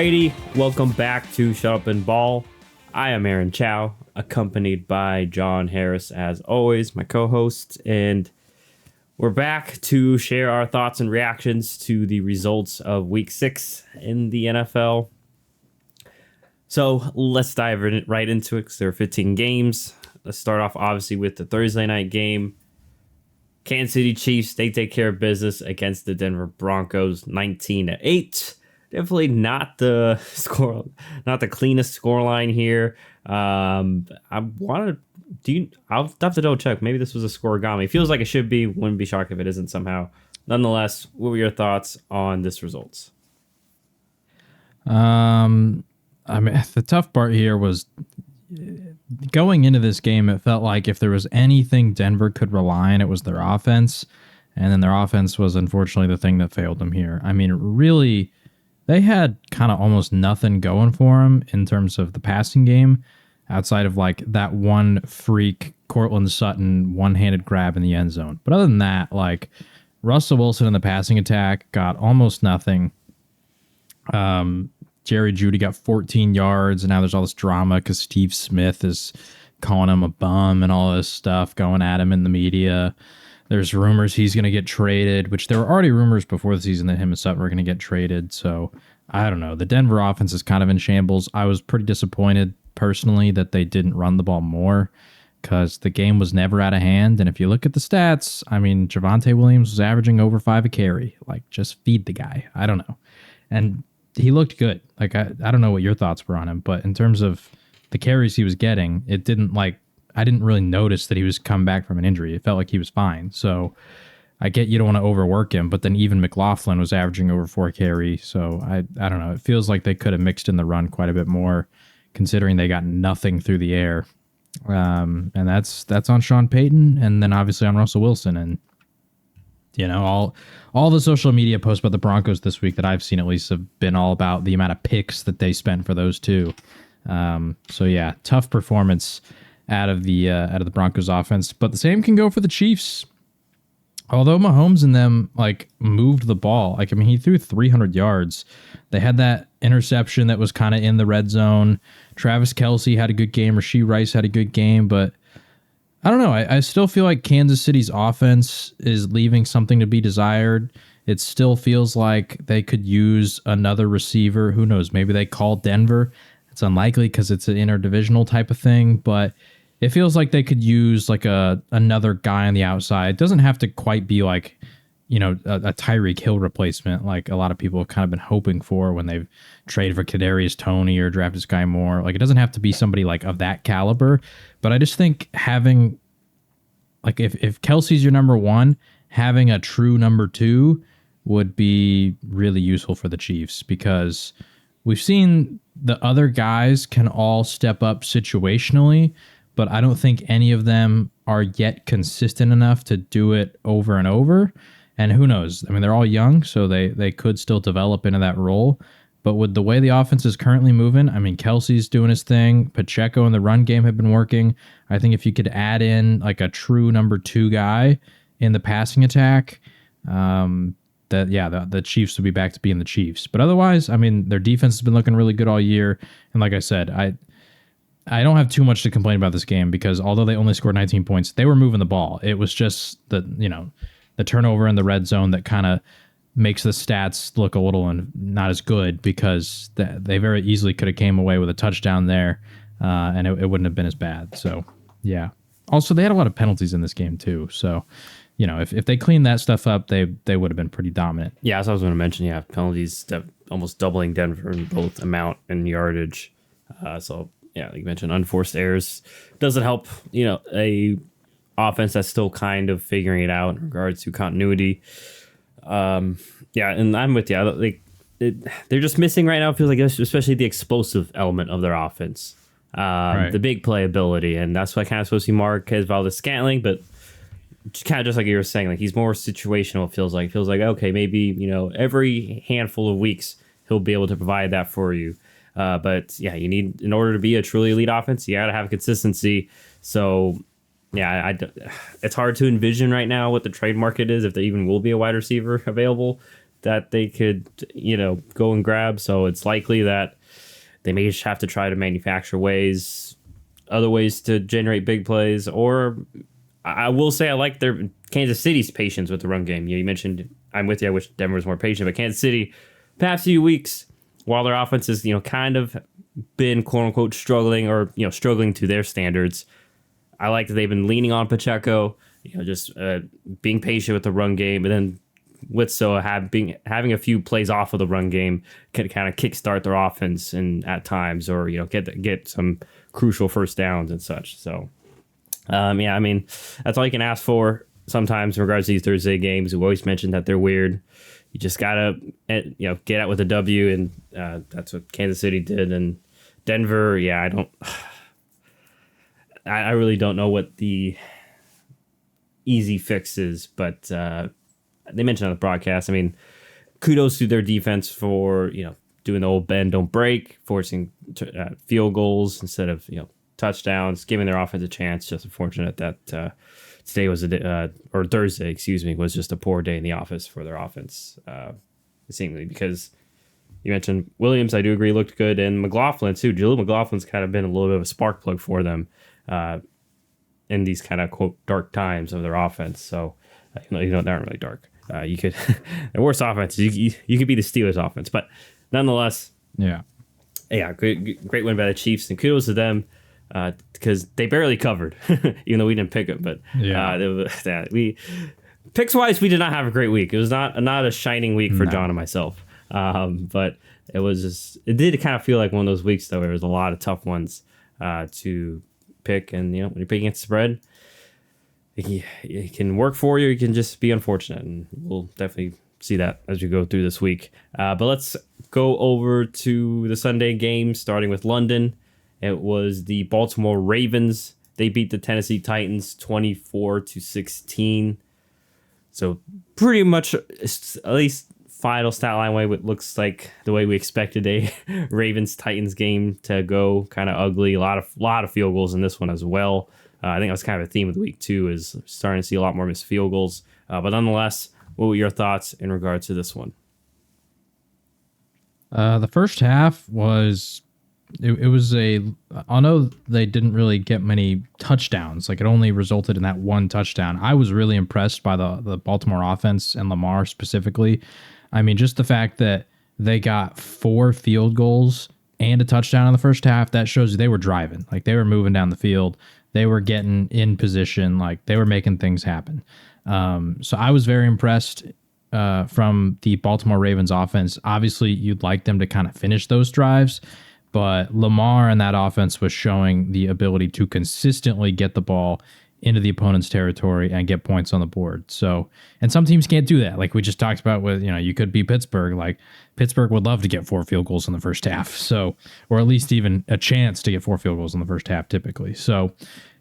Alrighty, welcome back to Shut Up and Ball. I am Aaron Chow, accompanied by John Harris, as always, my co-host, and we're back to share our thoughts and reactions to the results of Week 6 in the NFL. So let's dive right into it because there are 15 games. Let's start off, obviously, with the Thursday night game. Kansas City Chiefs, they take care of business against the Denver Broncos, 19-8. Definitely not the cleanest scoreline here. I'll have to double check. Maybe this was a scoregami. It feels like it should be. Wouldn't be shocked if it isn't somehow. Nonetheless, what were your thoughts on this results? I mean, the tough part here was going into this game. It felt like if there was anything Denver could rely on, it was their offense, and then their offense was unfortunately the thing that failed them here. I mean, really. They had kind of almost nothing going for them in terms of the passing game outside of like that one freak Cortland Sutton one-handed grab in the end zone. But other than that, like Russell Wilson in the passing attack got almost nothing. Jerry Jeudy got 14 yards, and now there's all this drama because Steve Smith is calling him a bum and all this stuff going at him in the media. There's rumors he's going to get traded, which there were already rumors before the season that him and Sutton were going to get traded. So I don't know. The Denver offense is kind of in shambles. I was pretty disappointed personally that they didn't run the ball more because the game was never out of hand. And if you look at the stats, I mean, Javonte Williams was averaging over 5 a carry. Like, just feed the guy. I don't know. And he looked good. Like, I don't know what your thoughts were on him, but in terms of the carries he was getting, it didn't I didn't really notice that he was come back from an injury. It felt like he was fine. So I get you don't want to overwork him, but then even McLaughlin was averaging over 4 carry. So I don't know. It feels like they could have mixed in the run quite a bit more, considering they got nothing through the air. And that's on Sean Payton, and then obviously on Russell Wilson. And you know, all the social media posts about the Broncos this week that I've seen at least have been all about the amount of picks that they spent for those two. So yeah, tough performance out of the Broncos offense, but the same can go for the Chiefs. Although Mahomes and them like moved the ball, like I mean, he threw 300 yards. They had that interception that was kind of in the red zone. Travis Kelce had a good game. Rashee Rice had a good game, but I don't know. I still feel like Kansas City's offense is leaving something to be desired. It still feels like they could use another receiver. Who knows? Maybe they call Denver. It's unlikely because it's an interdivisional type of thing, but it feels like they could use like another guy on the outside. It doesn't have to quite be like, you know, a Tyreek Hill replacement like a lot of people have kind of been hoping for when they've traded for Kadarius Toney or drafted Sky Moore. Like it doesn't have to be somebody like of that caliber, but I just think having like if Kelsey's your number one, having a true number two would be really useful for the Chiefs because we've seen the other guys can all step up situationally, but I don't think any of them are yet consistent enough to do it over and over. And who knows? I mean, they're all young, so they could still develop into that role. But with the way the offense is currently moving, I mean, Kelsey's doing his thing. Pacheco and the run game have been working. I think if you could add in like a true number two guy in the passing attack, the Chiefs would be back to being the Chiefs. But otherwise, I mean, their defense has been looking really good all year. And like I said, I don't have too much to complain about this game because although they only scored 19 points, they were moving the ball. It was just the turnover in the red zone that kind of makes the stats look a little not as good because they very easily could have came away with a touchdown there, and it wouldn't have been as bad. So, yeah. Also, they had a lot of penalties in this game, too. So, you know, if they cleaned that stuff up, they would have been pretty dominant. Yeah, as I was going to mention, yeah, penalties almost doubling Denver in both amount and yardage. So, yeah, like you mentioned, unforced errors doesn't help, you know, a offense that's still kind of figuring it out in regards to continuity. Yeah, and I'm with you. They're just missing right now. It feels like, especially the explosive element of their offense, right. The big playability, and that's why I kind of supposed to see Marquez Valdes-Scantling, but kind of just like you were saying, like he's more situational. It feels like okay, maybe you know every handful of weeks he'll be able to provide that for you. But yeah, you need in order to be a truly elite offense, you got to have consistency. So. Yeah, it's hard to envision right now what the trade market is, if there even will be a wide receiver available. that they could, go and grab. So it's likely that they may just have to try to manufacture other ways to generate big plays. Or I will say I like their Kansas City's patience with the run game. You mentioned, I'm with you. I wish Denver was more patient, but Kansas City, past few weeks, while their offense has, kind of been quote unquote struggling or, struggling to their standards, I like that they've been leaning on Pacheco, just being patient with the run game, and then Witzel having a few plays off of the run game can kind of kickstart their offense and at times, or get some crucial first downs and such. So, I mean, that's all you can ask for sometimes in regards to these Thursday games. We always mention that they're weird. You just gotta get out with a W, and that's what Kansas City did. And Denver, I really don't know what the easy fix is, but they mentioned on the broadcast, I mean, kudos to their defense for, doing the old bend, don't break, forcing field goals instead of, touchdowns, giving their offense a chance. Just unfortunate that today was or Thursday, was just a poor day in the office for their offense, seemingly, because you mentioned Williams, I do agree, looked good, and McLaughlin too. Jaleel McLaughlin's kind of been a little bit of a spark plug for them in these kind of quote dark times of their offense. So they aren't really dark. You could the worst offense. You could be the Steelers offense, but nonetheless, great win by the Chiefs, and kudos to them because they barely covered, even though we didn't pick them. But we picks wise, we did not have a great week. It was not a shining week for John and myself. But it did kind of feel like one of those weeks though, where there was a lot of tough ones to pick, and when you're picking against the spread, it can work for you. You can just be unfortunate, and we'll definitely see that as we go through this week. But let's go over to the Sunday game, starting with London. It was the Baltimore Ravens. They beat the Tennessee Titans 24-16. So pretty much, at least final stat line way, it looks like the way we expected a Ravens Titans game to go, kind of ugly. A lot of field goals in this one as well. I think that was kind of a theme of the week too, is starting to see a lot more missed field goals. But nonetheless, what were your thoughts in regards to this one? The first half was I know they didn't really get many touchdowns. Like, it only resulted in that one touchdown. I was really impressed by the Baltimore offense and Lamar specifically. I mean, just the fact that they got 4 field goals and a touchdown in the first half, that shows you they were driving. Like, they were moving down the field. They were getting in position. Like, they were making things happen. So I was very impressed from the Baltimore Ravens offense. Obviously, you'd like them to kind of finish those drives, but Lamar and that offense was showing the ability to consistently get the ball into the opponent's territory and get points on the board. So, and some teams can't do that. Like we just talked about with, you could be Pittsburgh. Like, Pittsburgh would love to get 4 field goals in the first half. So, or at least even a chance to get 4 field goals in the first half typically. So,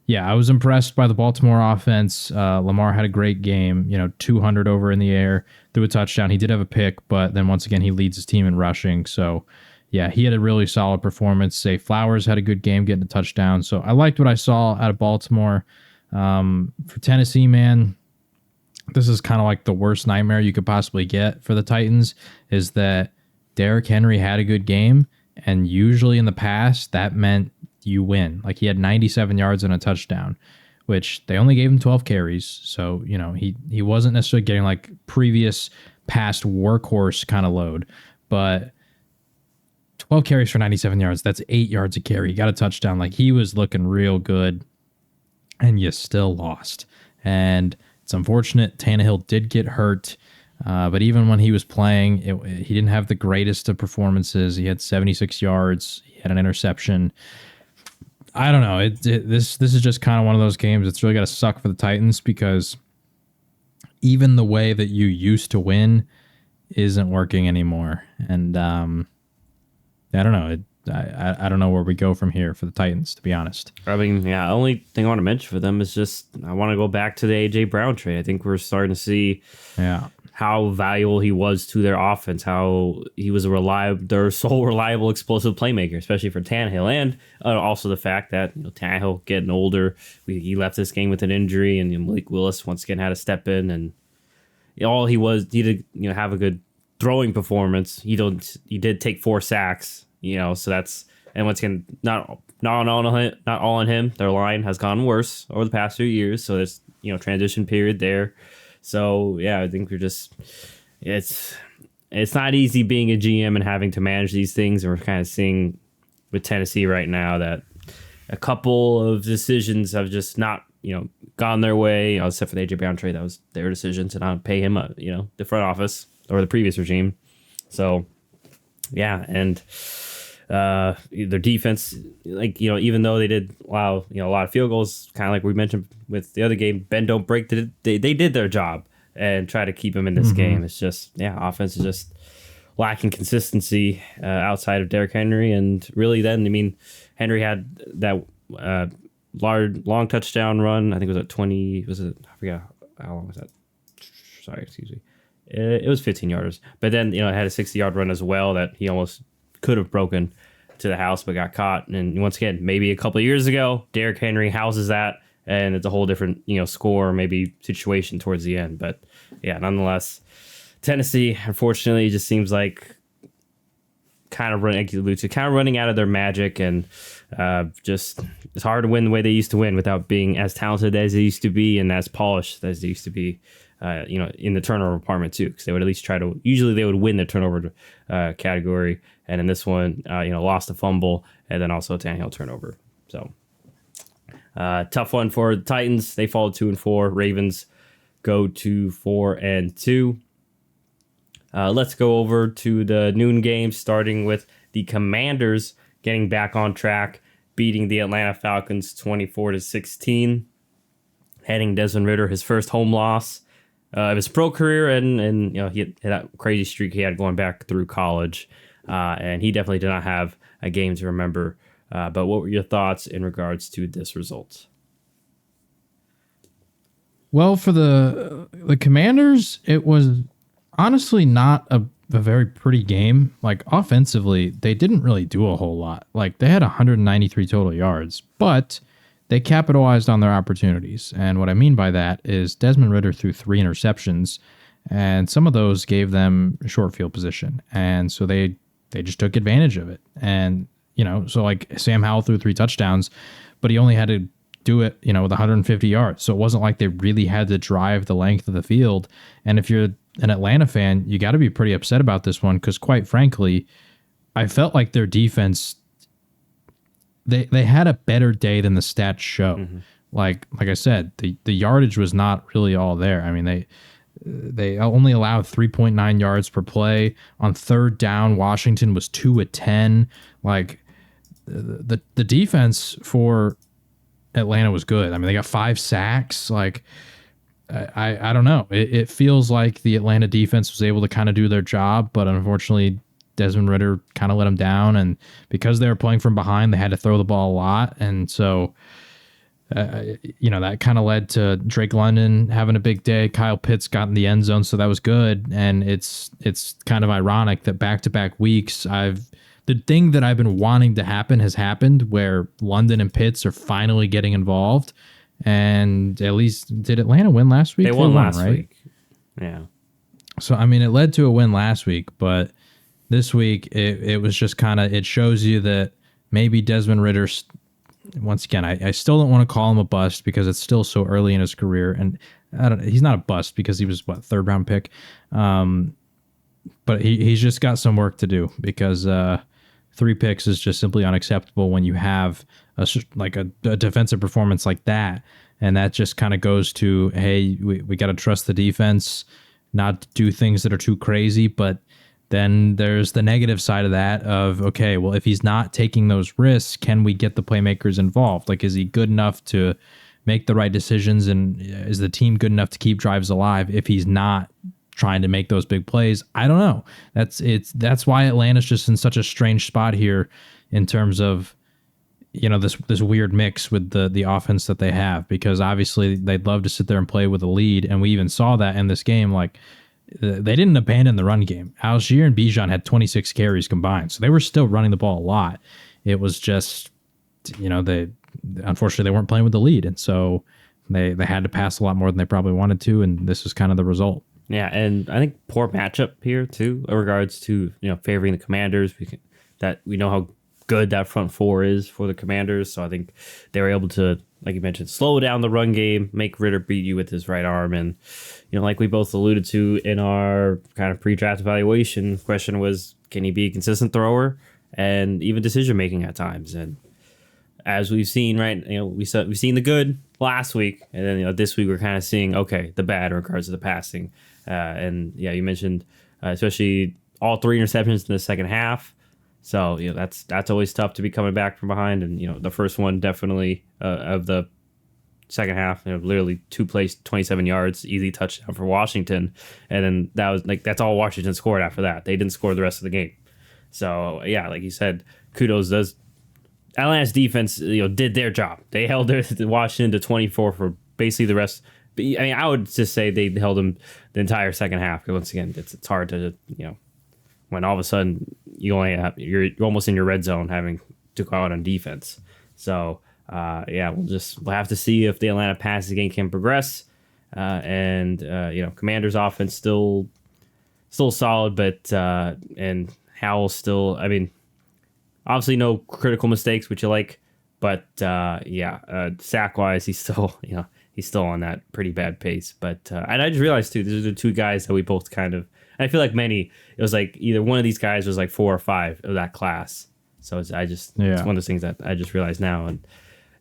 yeah, I was impressed by the Baltimore offense. Lamar had a great game, 200 over in the air, threw a touchdown. He did have a pick, but then once again, he leads his team in rushing. So, yeah, he had a really solid performance. Say Flowers had a good game getting a touchdown. So I liked what I saw out of Baltimore. For Tennessee, man, this is kind of like the worst nightmare you could possibly get for the Titans, is that Derrick Henry had a good game, and usually in the past that meant you win. Like, he had 97 yards and a touchdown, which they only gave him 12 carries. So, he wasn't necessarily getting like previous past workhorse kind of load, but 12 carries for 97 yards, that's 8 yards a carry. He got a touchdown. Like, he was looking real good, and you still lost. And it's unfortunate. Tannehill did get hurt, but even when he was playing, he didn't have the greatest of performances. He had 76 yards. He had an interception. I don't know. This is just kind of one of those games. It's really got to suck for the Titans, because even the way that you used to win isn't working anymore. And I don't know. I don't know where we go from here for the Titans, to be honest. I mean, yeah, only thing I want to mention for them is just I want to go back to the A.J. Brown trade. I think we're starting to see how valuable he was to their offense, how he was their sole reliable explosive playmaker, especially for Tannehill. And also the fact that Tannehill getting older, he left this game with an injury, and Malik Willis once again had to step in, and all he did have a good throwing performance. He did take 4 sacks, so that's, and once again, not all on him. Their line has gotten worse over the past few years, so there's transition period there. So yeah, I think it's not easy being a GM and having to manage these things, and we're kind of seeing with Tennessee right now that a couple of decisions have just not gone their way, except for the AJ Brown trade. That was their decision to not pay him the front office or the previous regime. So yeah, and their defense, even though they did allow a lot of field goals, kind of like we mentioned with the other game, bend don't break, they did their job and try to keep him in this game. It's just offense is just lacking consistency outside of Derrick Henry, and really then Henry had that long touchdown run. I think it was at 20. I forget how long was that. Sorry, excuse me. It was 15 yards, but then it had a 60-yard run as well that he almost could have broken to the house, but got caught. And once again, maybe a couple of years ago, Derrick Henry houses that, and it's a whole different score, maybe situation towards the end. But yeah, nonetheless, Tennessee, unfortunately, just seems like kind of running out of their magic, and just it's hard to win the way they used to win without being as talented as they used to be and as polished as they used to be. In the turnover department too, because they would at least usually they would win the turnover category, and in this one, lost a fumble and then also a Tannehill turnover. So tough one for the Titans. They fall 2-4. Ravens go to 4-2. Let's go over to the noon game, starting with the Commanders getting back on track, beating the Atlanta Falcons 24-16, heading Desmond Ridder his first home loss of his pro career, and he had that crazy streak he had going back through college, and he definitely did not have a game to remember. But what were your thoughts in regards to this result? Well, for the Commanders, it was honestly not a very pretty game. Like, offensively, they didn't really do a whole lot. Like, they had 193 total yards, but they capitalized on their opportunities. And what I mean by that is Desmond Ridder threw 3 interceptions, and some of those gave them short field position. And so they just took advantage of it. And, so like Sam Howell threw 3 touchdowns, but he only had to do it, with 150 yards. So it wasn't like they really had to drive the length of the field. And if you're an Atlanta fan, you got to be pretty upset about this one, because quite frankly, I felt like their defense, they had a better day than the stats show. Mm-hmm. Like I said, the yardage was not really all there. I mean, they only allowed 3.9 yards per play. On third down, Washington was 2-10. Like, the defense for Atlanta was good. I mean, they got 5 sacks. Like, I don't know. It feels like the Atlanta defense was able to kind of do their job, but unfortunately, Desmond Ridder kind of let them down, and because they were playing from behind, they had to throw the ball a lot, and so that kind of led to Drake London having a big day. Kyle Pitts got in the end zone, so that was good. And it's kind of ironic that back-to-back weeks, the thing that I've been wanting to happen has happened, where London and Pitts are finally getting involved. And at least, did Atlanta win last week? They won last week. Yeah. So, I mean, it led to a win last week, but this week, it was just kind of, it shows you that maybe Desmond Ridder, once again, I still don't want to call him a bust because it's still so early in his career. And he's not a bust because he was, 3rd round pick. But he's just got some work to do, because 3 picks is just simply unacceptable when you have a defensive performance like that. And that just kind of goes to, hey, we got to trust the defense, not do things that are too crazy. But then there's the negative side of that of, okay, well, if he's not taking those risks, can we get the playmakers involved? Like, is he good enough to make the right decisions? And is the team good enough to keep drives alive if he's not trying to make those big plays? I don't know. That's why Atlanta's just in such a strange spot here in terms of, this weird mix with the offense that they have, because obviously they'd love to sit there and play with a lead. And we even saw that in this game. Like, they didn't abandon the run game. Algier and Bijan had 26 carries combined, so they were still running the ball a lot. It was just, unfortunately they weren't playing with the lead, and so they had to pass a lot more than they probably wanted to, and this is kind of the result. Yeah, and I think poor matchup here too, in regards to favoring the Commanders. We know how good that front four is for the Commanders, so I think they were able to, like you mentioned, slow down the run game, make Ritter beat you with his right arm, and like we both alluded to in our kind of pre-draft evaluation, the question was, can he be a consistent thrower and even decision making at times? And as we've seen, right, we've seen the good last week, and then this week we're kind of seeing the bad in regards to the passing. And yeah, you mentioned especially all 3 interceptions in the second half. So that's always tough to be coming back from behind. And the first one definitely of the second half, literally 2 plays, 27 yards, easy touchdown for Washington. And then that's all Washington scored after that. They didn't score the rest of the game. So yeah, like you said, kudos. Atlanta's defense did their job. They held their Washington to 24 for basically the rest. I mean, I would just say they held them the entire second half. Because once again, it's hard to when all of a sudden you're almost in your red zone having to go out on defense. So we'll have to see if the Atlanta passing game can progress. Commanders offense still solid, but and Howell still. I mean, obviously no critical mistakes, which you like, but sack wise, he's still he's still on that pretty bad pace. But and I just realized too, these are the 2 guys that we both kind of. I feel like it was like either one of these guys was like 4 or 5 of that class. So it's one of those things that I just realized now, and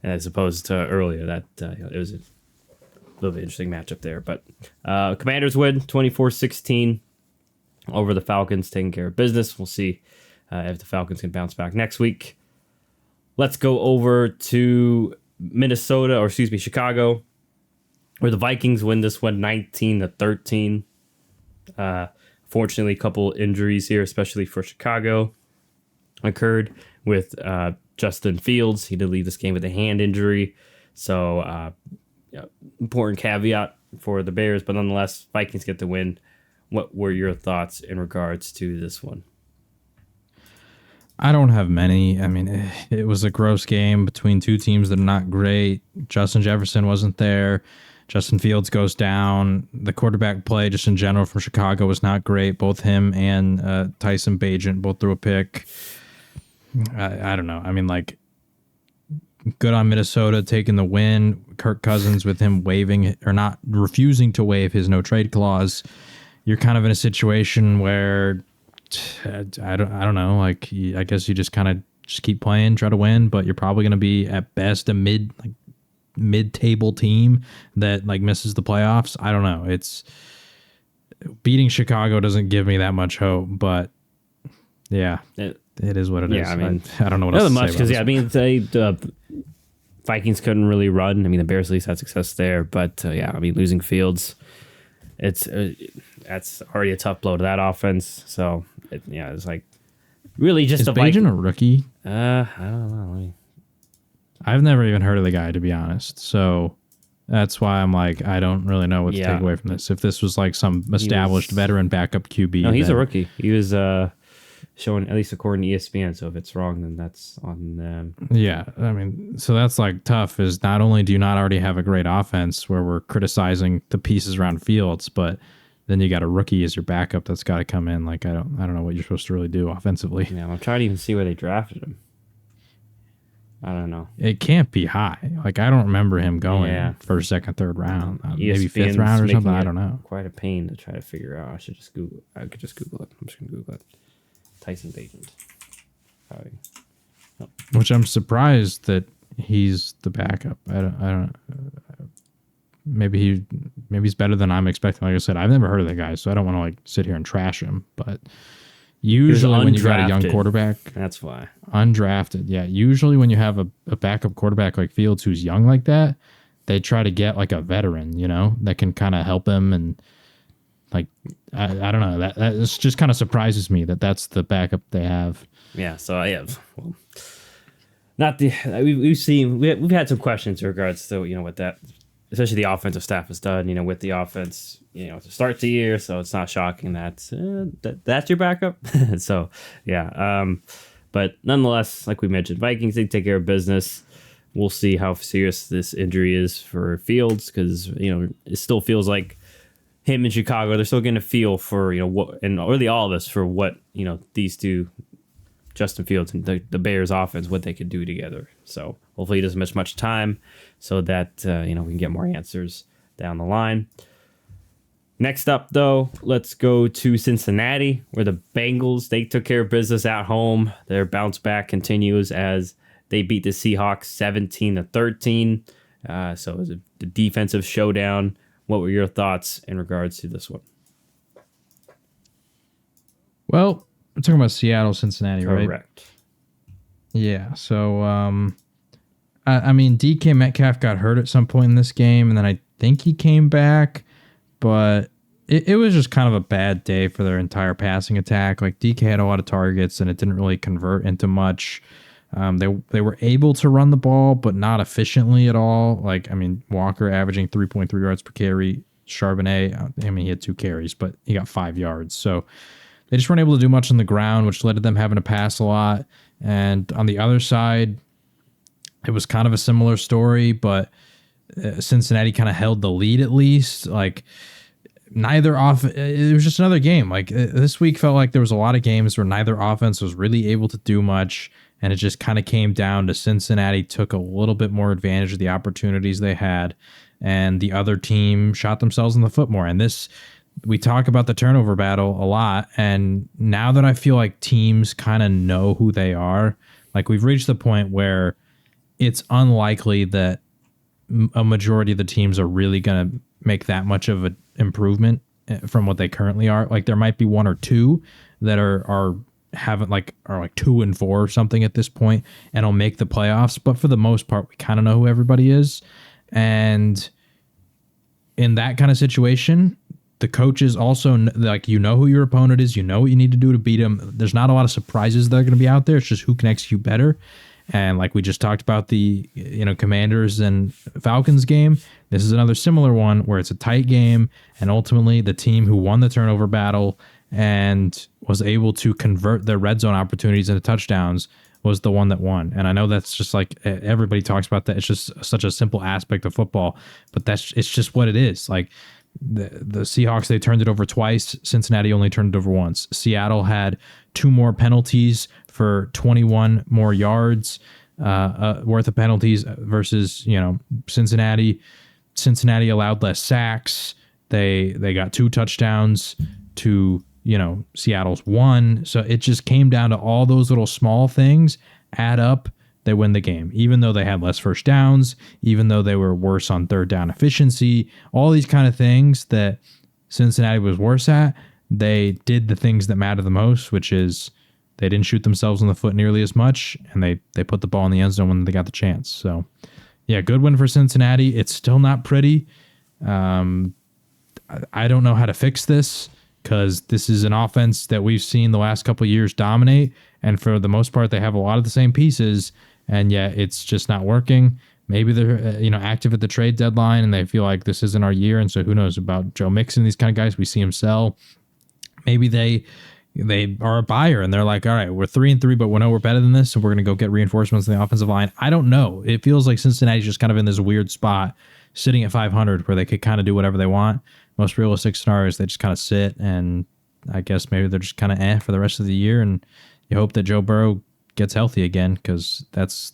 as opposed to earlier that it was a little bit interesting matchup there. But Commanders win 24-16 over the Falcons, taking care of business. We'll see if the Falcons can bounce back next week. Let's go over to Chicago, where the Vikings win this one 19-13. Fortunately, a couple injuries here, especially for Chicago, occurred with Justin Fields. He did leave this game with a hand injury. So, important caveat for the Bears, but nonetheless, Vikings get the win. What were your thoughts in regards to this one? I don't have many. I mean, it was a gross game between 2 teams that are not great. Justin Jefferson wasn't there. Justin Fields goes down. The quarterback play, just in general, from Chicago was not great. Both him and Tyson Bagent both threw a pick. I don't know. I mean, good on Minnesota taking the win. Kirk Cousins with him refusing to waive his no trade clause. You're kind of in a situation where I don't know. I guess you just kind of keep playing, try to win, but you're probably going to be at best a mid-table team that misses the playoffs. I don't know. It's beating Chicago doesn't give me that much hope, but yeah, it is what it is. Yeah, I mean, I don't know what else to much say because the Vikings couldn't really run. I mean, the Bears at least had success there, but losing Fields, that's already a tough blow to that offense. So it's really just is Bagent a rookie? I don't know. I've never even heard of the guy, to be honest. So that's why I'm I don't really know what to take away from this. If this was some established veteran backup QB. No, he's a rookie. He was showing, at least according to ESPN. So if it's wrong, then that's on them. Yeah. I mean, so that's don't is not only do you not already have a great offense where we're criticizing the pieces around Fields, but then you got a rookie as your backup that's got to come in. I don't know what you're supposed to really do offensively. Yeah, I'm trying to even see where they drafted him. I don't know. It can't be high. I don't remember him going first, second, third round. Maybe fifth round or something. I don't know. Quite a pain to try to figure out. I could just Google it. I'm just gonna Google it. Tyson Bagent. Which I'm surprised that he's the backup. I don't. Maybe he's better than I'm expecting. Like I said, I've never heard of the guy, so I don't want to sit here and trash him. But usually when you got a young quarterback, that's why undrafted. Yeah, usually when you have a backup quarterback like Fields who's young like that, they try to get a veteran, that can kind of help him. And I don't know, that just kind of surprises me that that's the backup they have. Yeah. So not the we've had some questions in regards to what that, especially the offensive staff has done, with the offense, to start the year. So it's not shocking that's your backup. So, yeah. But nonetheless, like we mentioned, Vikings, they take care of business. We'll see how serious this injury is for Fields because, it still feels like him in Chicago, they're still getting a feel for, what, and really all of us for what, these two, Justin Fields and the Bears offense, what they could do together. So hopefully he doesn't miss much time so that, we can get more answers down the line. Next up, though, let's go to Cincinnati, where the Bengals, they took care of business at home. Their bounce back continues as they beat the Seahawks 17-13. So it was a defensive showdown. What were your thoughts in regards to this one? Well, we're talking about Seattle, Cincinnati, right? Correct. Yeah. So, I mean, DK Metcalf got hurt at some point in this game, and then I think he came back. But it was just kind of a bad day for their entire passing attack. Like, DK had a lot of targets, and it didn't really convert into much. They were able to run the ball, but not efficiently at all. Like, I mean, Walker averaging 3.3 yards per carry. Charbonnet, I mean, he had 2 carries, but he got 5 yards. So they just weren't able to do much on the ground, which led to them having to pass a lot. And on the other side, it was kind of a similar story, but Cincinnati kind of held the lead at least. Like, it was just another game. Like, this week felt like there was a lot of games where neither offense was really able to do much, and it just kind of came down to Cincinnati took a little bit more advantage of the opportunities they had, and the other team shot themselves in the foot more. And this, we talk about the turnover battle a lot, and now that I feel like teams kind of know who they are, like, we've reached the point where it's unlikely that a majority of the teams are really going to make that much of an improvement from what they currently are. Like, there might be 1 or 2 that are 2-4 or something at this point and will make the playoffs. But for the most part, we kind of know who everybody is. And in that kind of situation, the coaches also, like, who your opponent is, what you need to do to beat them. There's not a lot of surprises that are going to be out there. It's just who can execute better. And like we just talked about the Commanders and Falcons game, this is another similar one where it's a tight game, and ultimately the team who won the turnover battle and was able to convert their red zone opportunities into touchdowns was the one that won. And I know that's just like everybody talks about that. It's just such a simple aspect of football, but it's just what it is. Like the Seahawks, they turned it over twice. Cincinnati only turned it over once. Seattle had 2 more penalties for 21 more yards worth of penalties versus, Cincinnati. Cincinnati allowed less sacks. They got 2 touchdowns to, Seattle's 1. So it just came down to all those little small things add up. They win the game, even though they had less first downs, even though they were worse on third down efficiency, all these kind of things that Cincinnati was worse at. They did the things that matter the most, which is they didn't shoot themselves in the foot nearly as much, and they put the ball in the end zone when they got the chance. So, yeah, good win for Cincinnati. It's still not pretty. I don't know how to fix this because this is an offense that we've seen the last couple of years dominate, and for the most part, they have a lot of the same pieces, and yet it's just not working. Maybe they're active at the trade deadline, and they feel like this isn't our year, and so who knows about Joe Mixon, these kind of guys. We see him sell. Maybe they are a buyer and they're like, all right, we're 3-3, but we know we're better than this, so we're going to go get reinforcements in the offensive line. I don't know. It feels like Cincinnati's just kind of in this weird spot, sitting at 500, where they could kind of do whatever they want. Most realistic scenarios, they just kind of sit, and I guess maybe they're just kind of for the rest of the year, and you hope that Joe Burrow gets healthy again, because that's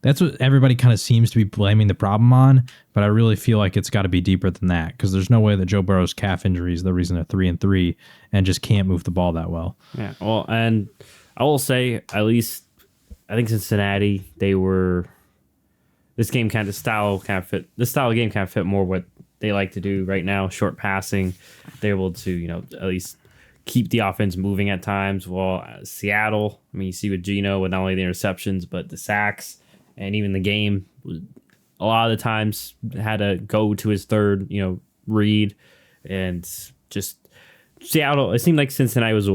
what everybody kind of seems to be blaming the problem on, but I really feel like it's got to be deeper than that, because there's no way that Joe Burrow's calf injury is the reason they're 3-3 and just can't move the ball that well. Yeah, well, and I will say, at least I think Cincinnati, this game kind of style kind of fit. This style of game kind of fit more what they like to do right now, short passing. They're able to, at least keep the offense moving at times. Well, Seattle, I mean, you see with Geno with not only the interceptions, but the sacks. And even the game, a lot of the times had to go to his third, read, and just Seattle. It seemed like Cincinnati was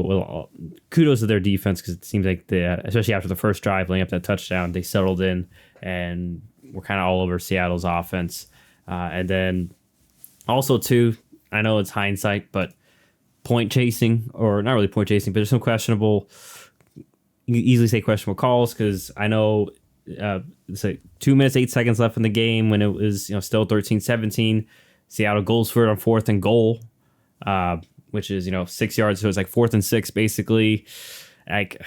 kudos to their defense, because it seems like especially after the first drive, laying up that touchdown, they settled in and were kind of all over Seattle's offense. And then also too, I know it's hindsight, but point chasing, or not really point chasing, but there's some questionable. You can easily say questionable calls, because I know. It's like 2 minutes, 8 seconds left in the game when it was still 13-17. Seattle goes for it on 4th and goal. which is 6 yards. So it's like 4th and 6, basically. Like,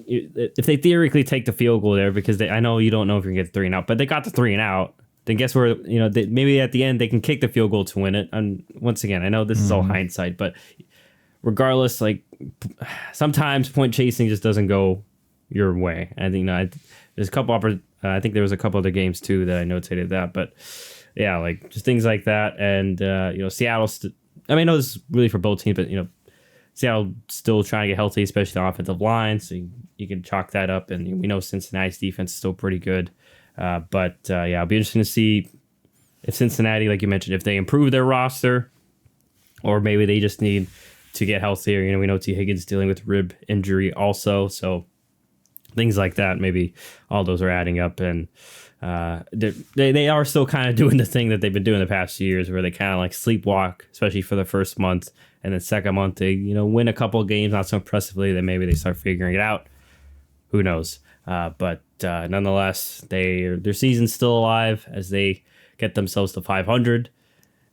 if they theoretically take the field goal there, because I know you don't know if you're gonna get the 3 and out, but they got the 3 and out. Then guess where? Maybe at the end they can kick the field goal to win it. And once again, I know this is all hindsight, but regardless, like sometimes point chasing just doesn't go your way. I think there's a couple. I think there was a couple other games too that I notated that, but yeah, like just things like that. And Seattle. I mean, I know this is really for both teams, but Seattle still trying to get healthy, especially the offensive line. So you can chalk that up, and we know Cincinnati's defense is still pretty good. But it'll be interesting to see if Cincinnati, like you mentioned, if they improve their roster, or maybe they just need to get healthier. We know T. Higgins dealing with rib injury also, so things like that. Maybe all those are adding up, and they are still kind of doing the thing that they've been doing the past few years, where they kind of like sleepwalk, especially for the first month, and then second month they win a couple of games, not so impressively. Then maybe they start figuring it out. Who knows? But nonetheless, their season's still alive as they get themselves to 500.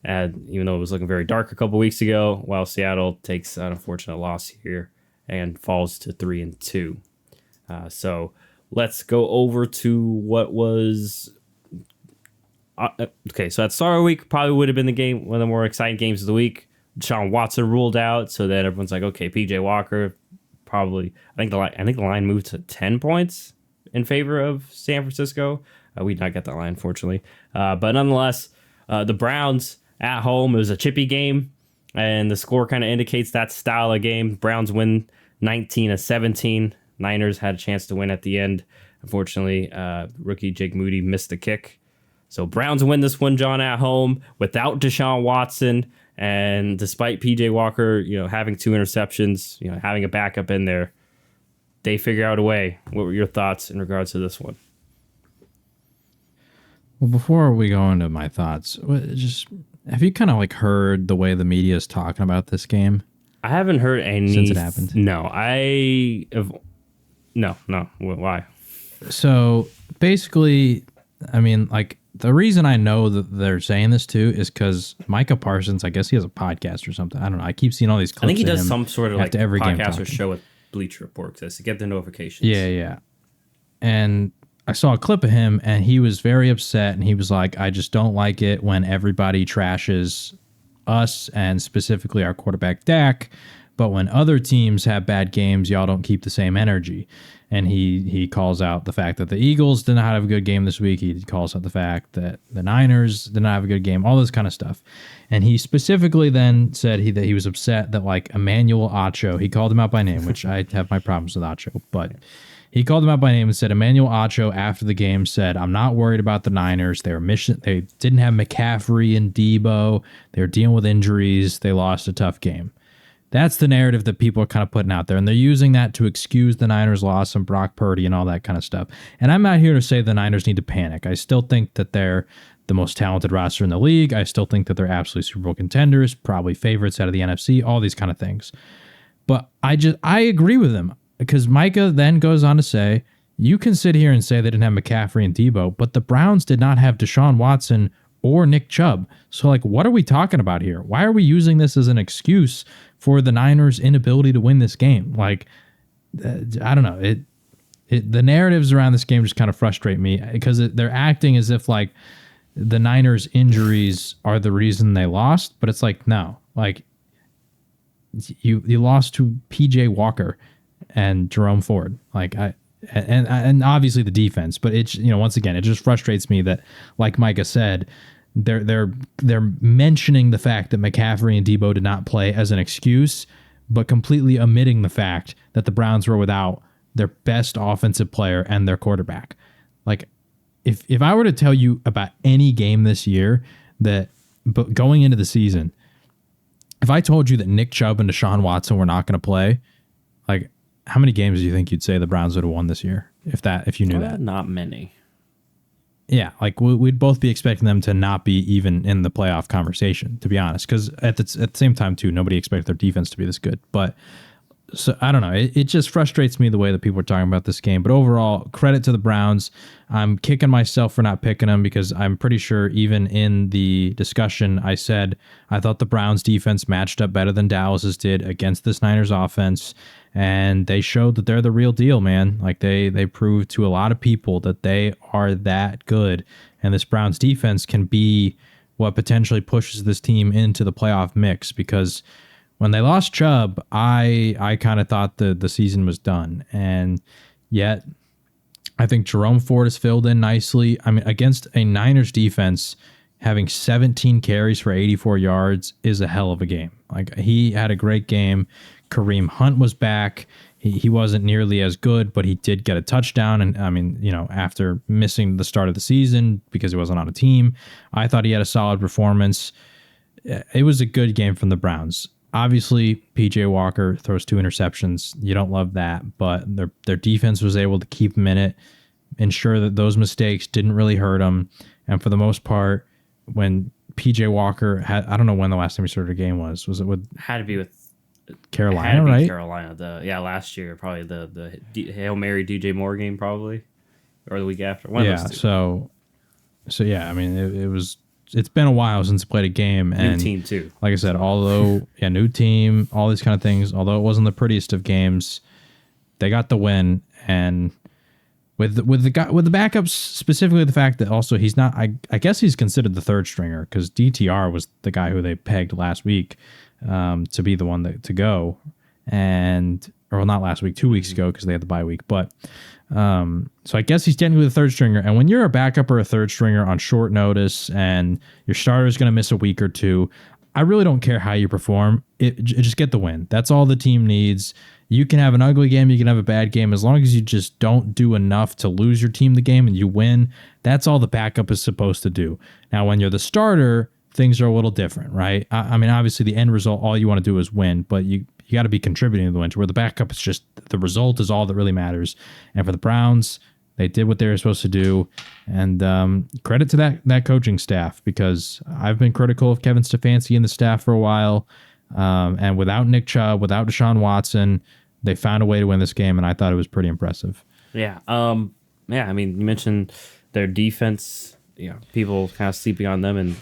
And even though it was looking very dark a couple weeks ago, while Seattle takes an unfortunate loss here and falls to 3-2. So let's go over to what was okay. So at start of the week probably would have been one of the more exciting games of the week. Deshaun Watson ruled out, so that everyone's like, okay, PJ Walker probably. I think the line moved to 10 points in favor of San Francisco. We did not get that line, unfortunately, but nonetheless, the Browns at home. It was a chippy game, and the score kind of indicates that style of game. Browns win 19-17. Niners had a chance to win at the end. Unfortunately, rookie Jake Moody missed the kick. So Browns win this one, John, at home without Deshaun Watson, and despite PJ Walker, having 2 interceptions, having a backup in there, they figure out a way. What were your thoughts in regards to this one? Well, before we go into my thoughts, just have you kind of like heard the way the media is talking about this game? I haven't heard any since it happened. No, I have. No. Why? So basically, I mean, like the reason I know that they're saying this too is because Micah Parsons, I guess he has a podcast or something. I don't know. I keep seeing all these clips. I think he does some sort of like every podcast or show with Bleacher Report to get the notifications. Yeah. And I saw a clip of him, and he was very upset, and he was like, I just don't like it when everybody trashes us and specifically our quarterback Dak, but when other teams have bad games, y'all don't keep the same energy. And he calls out the fact that the Eagles did not have a good game this week. He calls out the fact that the Niners did not have a good game, all this kind of stuff. And he specifically then said that he was upset that like Emmanuel Acho, he called him out by name, which I have my problems with Acho, but he called him out by name and said Emmanuel Acho after the game said, I'm not worried about the Niners. They didn't have McCaffrey and Debo. They were dealing with injuries. They lost a tough game. That's the narrative that people are kind of putting out there. And they're using that to excuse the Niners' loss and Brock Purdy and all that kind of stuff. And I'm not here to say the Niners need to panic. I still think that they're the most talented roster in the league. I still think that they're absolutely Super Bowl contenders, probably favorites out of the NFC, all these kind of things. But I agree with him. Because Micah then goes on to say, you can sit here and say they didn't have McCaffrey and Debo, but the Browns did not have Deshaun Watson or Nick Chubb. So, like, what are we talking about here? Why are we using this as an excuse for the Niners' inability to win this game? Like, I don't know. The narratives around this game just kind of frustrate me because they're acting as if, like, the Niners' injuries are the reason they lost. But it's like, no. Like, you lost to P.J. Walker and Jerome Ford, and obviously the defense, but it's once again it just frustrates me that, like Micah said, they're mentioning the fact that McCaffrey and Debo did not play as an excuse, but completely omitting the fact that the Browns were without their best offensive player and their quarterback. Like, if I were to tell you about any game this year but going into the season, if I told you that Nick Chubb and Deshaun Watson were not going to play, like, how many games do you think you'd say the Browns would have won this year if you knew that? Not many. Yeah, like we'd both be expecting them to not be even in the playoff conversation, to be honest. Because at the same time, too, nobody expected their defense to be this good. But So I don't know. It just frustrates me the way that people are talking about this game. But overall, credit to the Browns. I'm kicking myself for not picking them because I'm pretty sure even in the discussion I said I thought the Browns defense matched up better than Dallas's did against this Niners offense. And they showed that they're the real deal, man. Like they proved to a lot of people that they are that good. And this Browns defense can be what potentially pushes this team into the playoff mix because when they lost Chubb, I kind of thought the season was done. And yet, I think Jerome Ford has filled in nicely. I mean, against a Niners defense, having 17 carries for 84 yards is a hell of a game. Like, he had a great game. Kareem Hunt was back. He wasn't nearly as good, but he did get a touchdown. And I mean, after missing the start of the season because he wasn't on a team, I thought he had a solid performance. It was a good game from the Browns. Obviously, PJ Walker throws 2 interceptions. You don't love that, but their defense was able to keep him in it, ensure that those mistakes didn't really hurt him. And for the most part, when PJ Walker had, I don't know when the last time he started a game was. Was it with Had to be with Carolina, right? Carolina. Last year, probably the Hail Mary DJ Moore game, probably, or the week after. One of those two. So yeah. I mean, it's been a while since I played a game, and new team too. Like I said, although new team, all these kind of things. Although it wasn't the prettiest of games, they got the win. And with the backups, specifically the fact that also he's not. I guess he's considered the third stringer because DTR was the guy who they pegged last week to be the one to go, or not last week, 2 weeks ago because they had the bye week, but. So I guess he's technically the third stringer. And when you're a backup or a third stringer on short notice and your starter is going to miss a week or two, I really don't care how you perform. Just get the win. That's all the team needs. You can have an ugly game. You can have a bad game. As long as you just don't do enough to lose your team the game and you win, that's all the backup is supposed to do. Now, when you're the starter, things are a little different, right? I mean, obviously the end result, all you want to do is win, but you got to be contributing to the wins, where the backup is just the result is all that really matters. And for the Browns, they did what they were supposed to do. And credit to that coaching staff, because I've been critical of Kevin Stefanski and the staff for a while. And without Nick Chubb, without Deshaun Watson, they found a way to win this game, and I thought it was pretty impressive. Yeah. I mean, you mentioned their defense, people kind of sleeping on them, and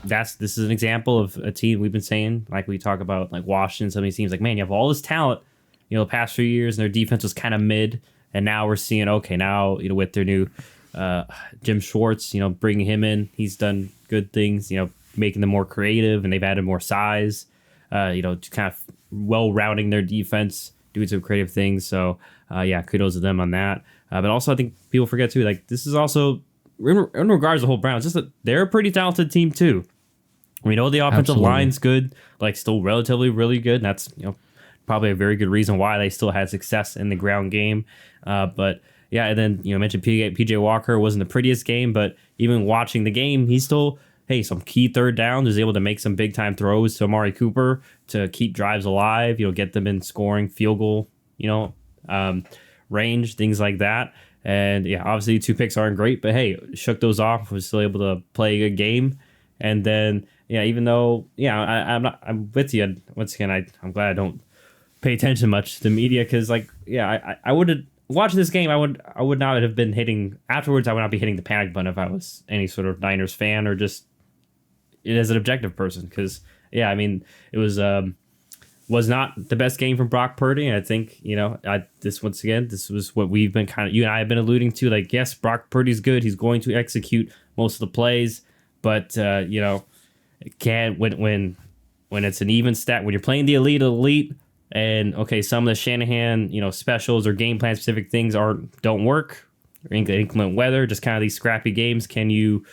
this is an example of a team we've been saying, like we talk about, like Washington. Some of these teams, like, man, you have all this talent, the past few years, and their defense was kind of mid, and now we're seeing, okay, now with their new Jim Schwartz, bringing him in, he's done good things, making them more creative, and they've added more size, to kind of well-rounding their defense, doing some creative things. So kudos to them on that. But also, I think people forget too, like, this is also in regards to the whole Browns, just that they're a pretty talented team too. We know the offensive line's good, like still relatively really good. And that's probably a very good reason why they still had success in the ground game. But yeah, and then you mentioned PJ Walker wasn't the prettiest game, but even watching the game, he's still some key third downs, was able to make some big time throws to Amari Cooper to keep drives alive. Get them in scoring, field goal, range, things like that. And yeah, obviously 2 picks aren't great, but hey, shook those off, was still able to play a good game. And then even though I'm with you once again, I'm glad I don't pay attention much to the media, because I would have watching this game, I would not have been hitting afterwards. I would not be hitting the panic button if I was any sort of Niners fan or just as an objective person, because it was not the best game from Brock Purdy. And I think, this was what we've been you and I have been alluding to. Like, yes, Brock Purdy's good. He's going to execute most of the plays, but, it can't when it's an even stat, when you're playing the elite, and okay, some of the Shanahan, specials or game plan specific things don't work, or inclement weather, just kind of these scrappy games. Can you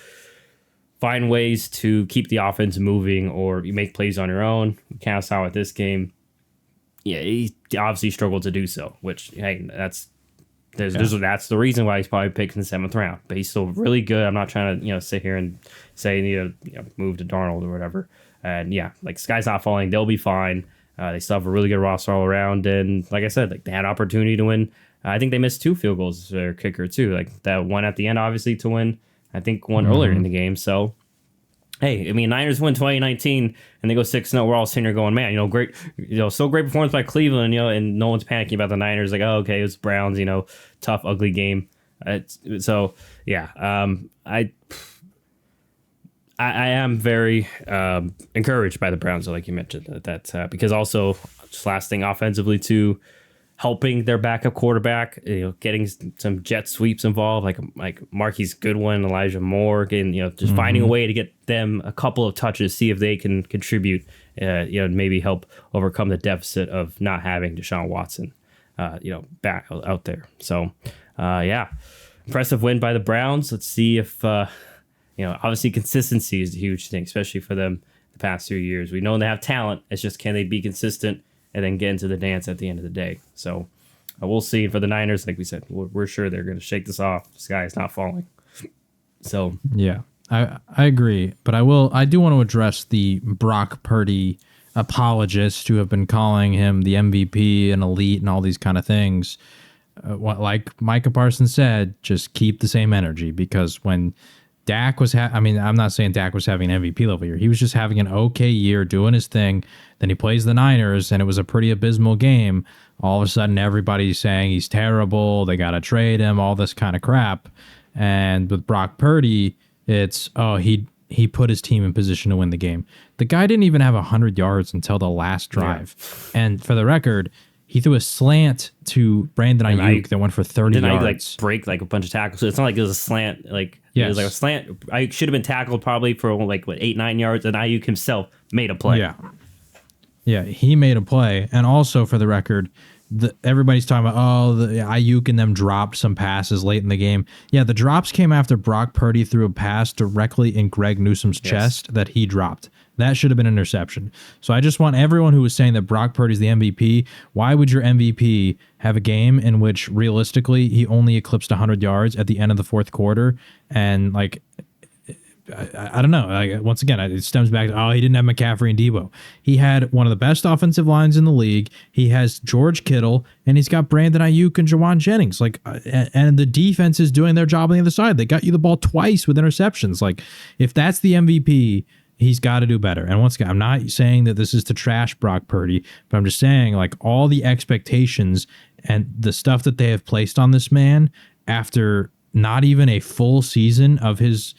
find ways to keep the offense moving, or you make plays on your own? We kind of saw with this game. Yeah, he obviously struggled to do so, which, hey, that's the reason why he's probably picked in the 7th round. But he's still really good. I'm not trying to, sit here and say you need to move to Darnold or whatever. And yeah, like, sky's not falling. They'll be fine. They still have a really good roster all around. And like I said, like, they had opportunity to win. I think they missed 2 field goals to their kicker too. Like that one at the end, obviously, to win. I think one earlier in the game. So hey, I mean, Niners win 2019 and they go 6-0. We're all sitting here going, man, great, so great performance by Cleveland, and no one's panicking about the Niners. Like, oh, okay, it's Browns, tough, ugly game. So yeah, I am very encouraged by the Browns, like you mentioned, because also just last thing offensively too, helping their backup quarterback, getting some jet sweeps involved, like Marquise Goodwin, Elijah Moore, getting just finding a way to get them a couple of touches, see if they can contribute, maybe help overcome the deficit of not having Deshaun Watson, back out there. So, yeah, impressive win by the Browns. Let's see if obviously consistency is a huge thing, especially for them the past 2 years. We know they have talent. It's just can they be consistent and then get into the dance at the end of the day. So we'll see. For the Niners, like we said, we're sure they're going to shake this off. The sky is not falling. So yeah, I agree, but I do want to address the Brock Purdy apologists who have been calling him the MVP and elite and all these kind of things. Like Micah Parsons said, just keep the same energy, because when Dak was I'm not saying Dak was having an MVP level year. He was just having an okay year doing his thing. Then he plays the Niners, and it was a pretty abysmal game. All of a sudden, everybody's saying he's terrible. They got to trade him, all this kind of crap. And with Brock Purdy, it's, he put his team in position to win the game. The guy didn't even have 100 yards until the last drive. Yeah. And for the record, he threw a slant to Brandon Ayuk that went for 30 yards. Ayuk break a bunch of tackles. So it's not like it was a slant. It was like a slant. Ayuk should have been tackled probably for 8-9 yards, and Ayuk himself made a play. Yeah, he made a play. And also, for the record, everybody's talking about, the Ayuk and them dropped some passes late in the game. Yeah, the drops came after Brock Purdy threw a pass directly in Greg Newsome's chest that he dropped. That should have been an interception. So I just want everyone who was saying that Brock Purdy's the MVP, why would your MVP have a game in which realistically he only eclipsed 100 yards at the end of the fourth quarter? And I don't know. Once again, it stems back to, he didn't have McCaffrey and Debo. He had one of the best offensive lines in the league. He has George Kittle, and he's got Brandon Ayuk and Jawan Jennings. And the defense is doing their job on the other side. They got you the ball twice with interceptions. If that's the MVP, he's got to do better. And once again, I'm not saying that this is to trash Brock Purdy, but I'm just saying all the expectations and the stuff that they have placed on this man after not even a full season of his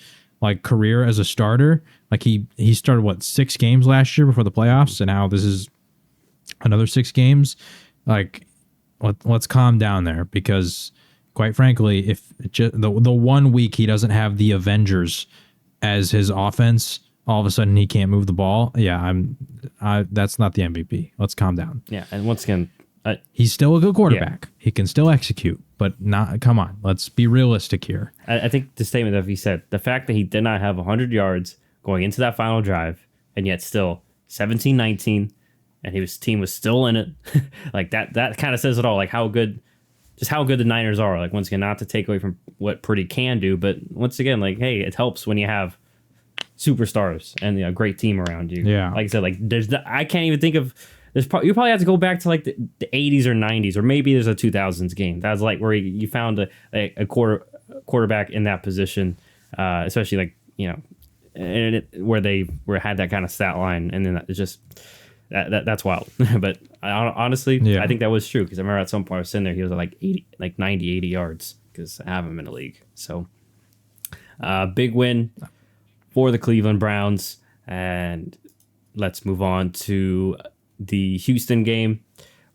career as a starter. He started 6 games last year before the playoffs, and now this is another 6 games. Let's calm down there, because quite frankly, if the 1 week he doesn't have the Avengers as his offense, all of a sudden he can't move the ball. Yeah, that's not the MVP. Let's calm down. Yeah, and once again, he's still a good quarterback. Yeah. He can still execute, but come on, let's be realistic here. I think the statement that he said, the fact that he did not have 100 yards going into that final drive, and yet still 17-19, and his team was still in it, that kind of says it all. How good the Niners are. Once again, not to take away from what Purdy can do, but once again, hey, it helps when you have superstars and a great team around you. Yeah, like I said, I can't even think of. You probably have to go back to the 80s or 90s, or maybe there's a 2000s game. That's where you found a quarterback in that position, especially where they had that kind of stat line, and then it's just that's wild. But honestly, I think that was true, because I remember at some point I was sitting there, he was at 90, 80 yards, because I have him in the league. So big win for the Cleveland Browns, and let's move on to the Houston game,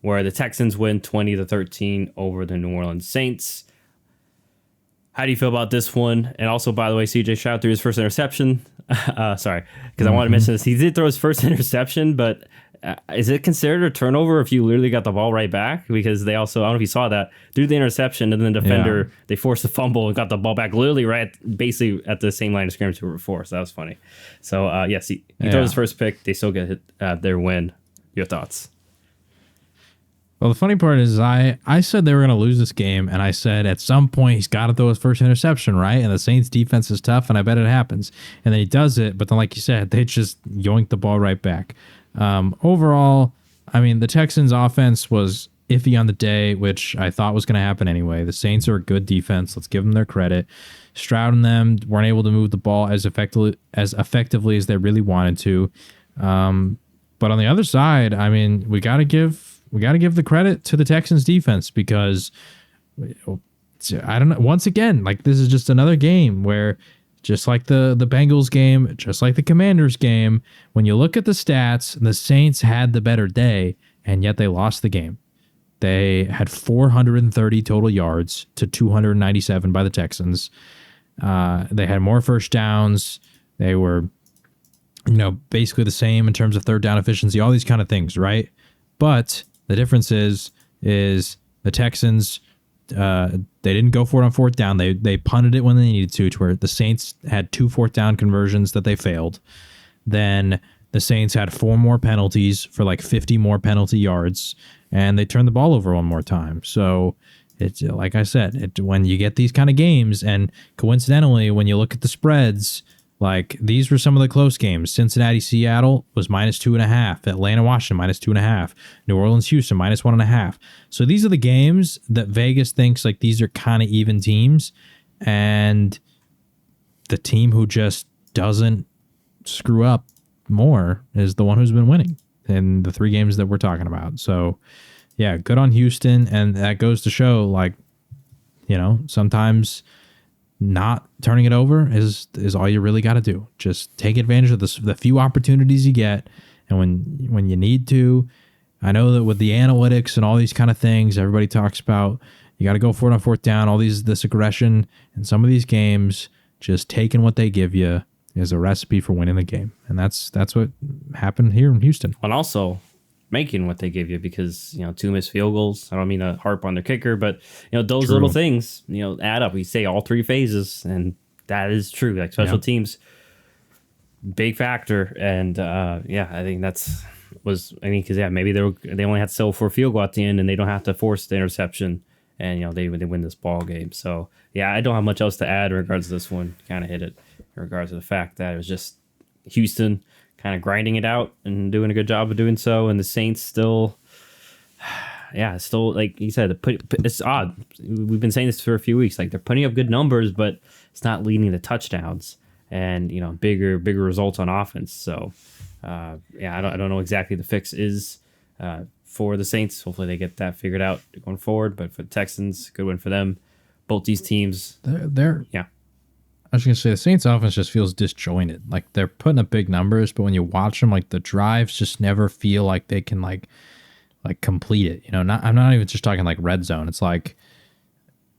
where the Texans win 20-13 over the New Orleans Saints. How do you feel about this one? And also, by the way, CJ Stroud threw his first interception. Sorry, because I wanted to mention this. He did throw his first interception, but is it considered a turnover if you literally got the ball right back? Because they also, I don't know if you saw that, threw the interception, and then the defender, they forced the fumble and got the ball back literally basically at the same line of scrimmage we were before. So that was funny. So, yes, he threw his first pick. They still get their win. Your thoughts? Well, the funny part is I said they were going to lose this game, and I said at some point he's got to throw his first interception, right? And the Saints defense is tough, and I bet it happens. And then he does it, but then like you said, they just yoink the ball right back. Overall, the Texans offense was iffy on the day, which I thought was going to happen anyway. The Saints are a good defense. Let's give them their credit. Stroud and them weren't able to move the ball as effectively as they really wanted to. But on the other side, I mean, we got to give the credit to the Texans defense, because I don't know. Once again, like, this is just another game where, just like the Bengals game, just like the Commanders game, when you look at the stats, the Saints had the better day, and yet they lost the game. They had 430 total yards to 297 by the Texans. They had more first downs. They were, basically the same in terms of third down efficiency, all these kind of things, right? But the difference is the Texans, they didn't go for it on fourth down. They punted it when they needed to where the Saints had 2 fourth down conversions that they failed. Then the Saints had 4 more penalties for like 50 more penalty yards, and they turned the ball over one more time. So it's like I said, when you get these kind of games, and coincidentally, when you look at the spreads, like, these were some of the close games. Cincinnati, Seattle was -2.5. Atlanta, Washington -2.5. New Orleans, Houston -1.5. So these are the games that Vegas thinks like these are kind of even teams, and the team who just doesn't screw up more is the one who's been winning in the 3 games that we're talking about. So yeah, good on Houston, and that goes to show, like, sometimes not turning it over is all you really got to do. Just take advantage of the few opportunities you get, and when you need to. I know that with the analytics and all these kind of things, everybody talks about you got to go for it on fourth down, all this aggression in some of these games. Just taking what they give you is a recipe for winning the game, and that's what happened here in Houston. And also making what they give you, because 2 missed field goals. I don't mean to harp on their kicker, but those True. little things add up. We say all 3 phases, and that is true. Like, special teams, big factor. And I think because maybe they only had to settle for a field goal at the end, and they don't have to force the interception, and they win this ball game. So yeah, I don't have much else to add in regards to this one. Kind of hit it in regards to the fact that it was just Houston kind of grinding it out and doing a good job of doing so, and the Saints still, like you said, it's odd. We've been saying this for a few weeks. Like, they're putting up good numbers, but it's not leading to touchdowns and bigger results on offense. So I don't know exactly the fix is for the Saints. Hopefully they get that figured out going forward. But for the Texans, good win for them. Both these teams, they're I was going to say, the Saints offense just feels disjointed. Like, they're putting up big numbers, but when you watch them, like, the drives just never feel like they can like complete it. I'm not even just talking like red zone. It's like,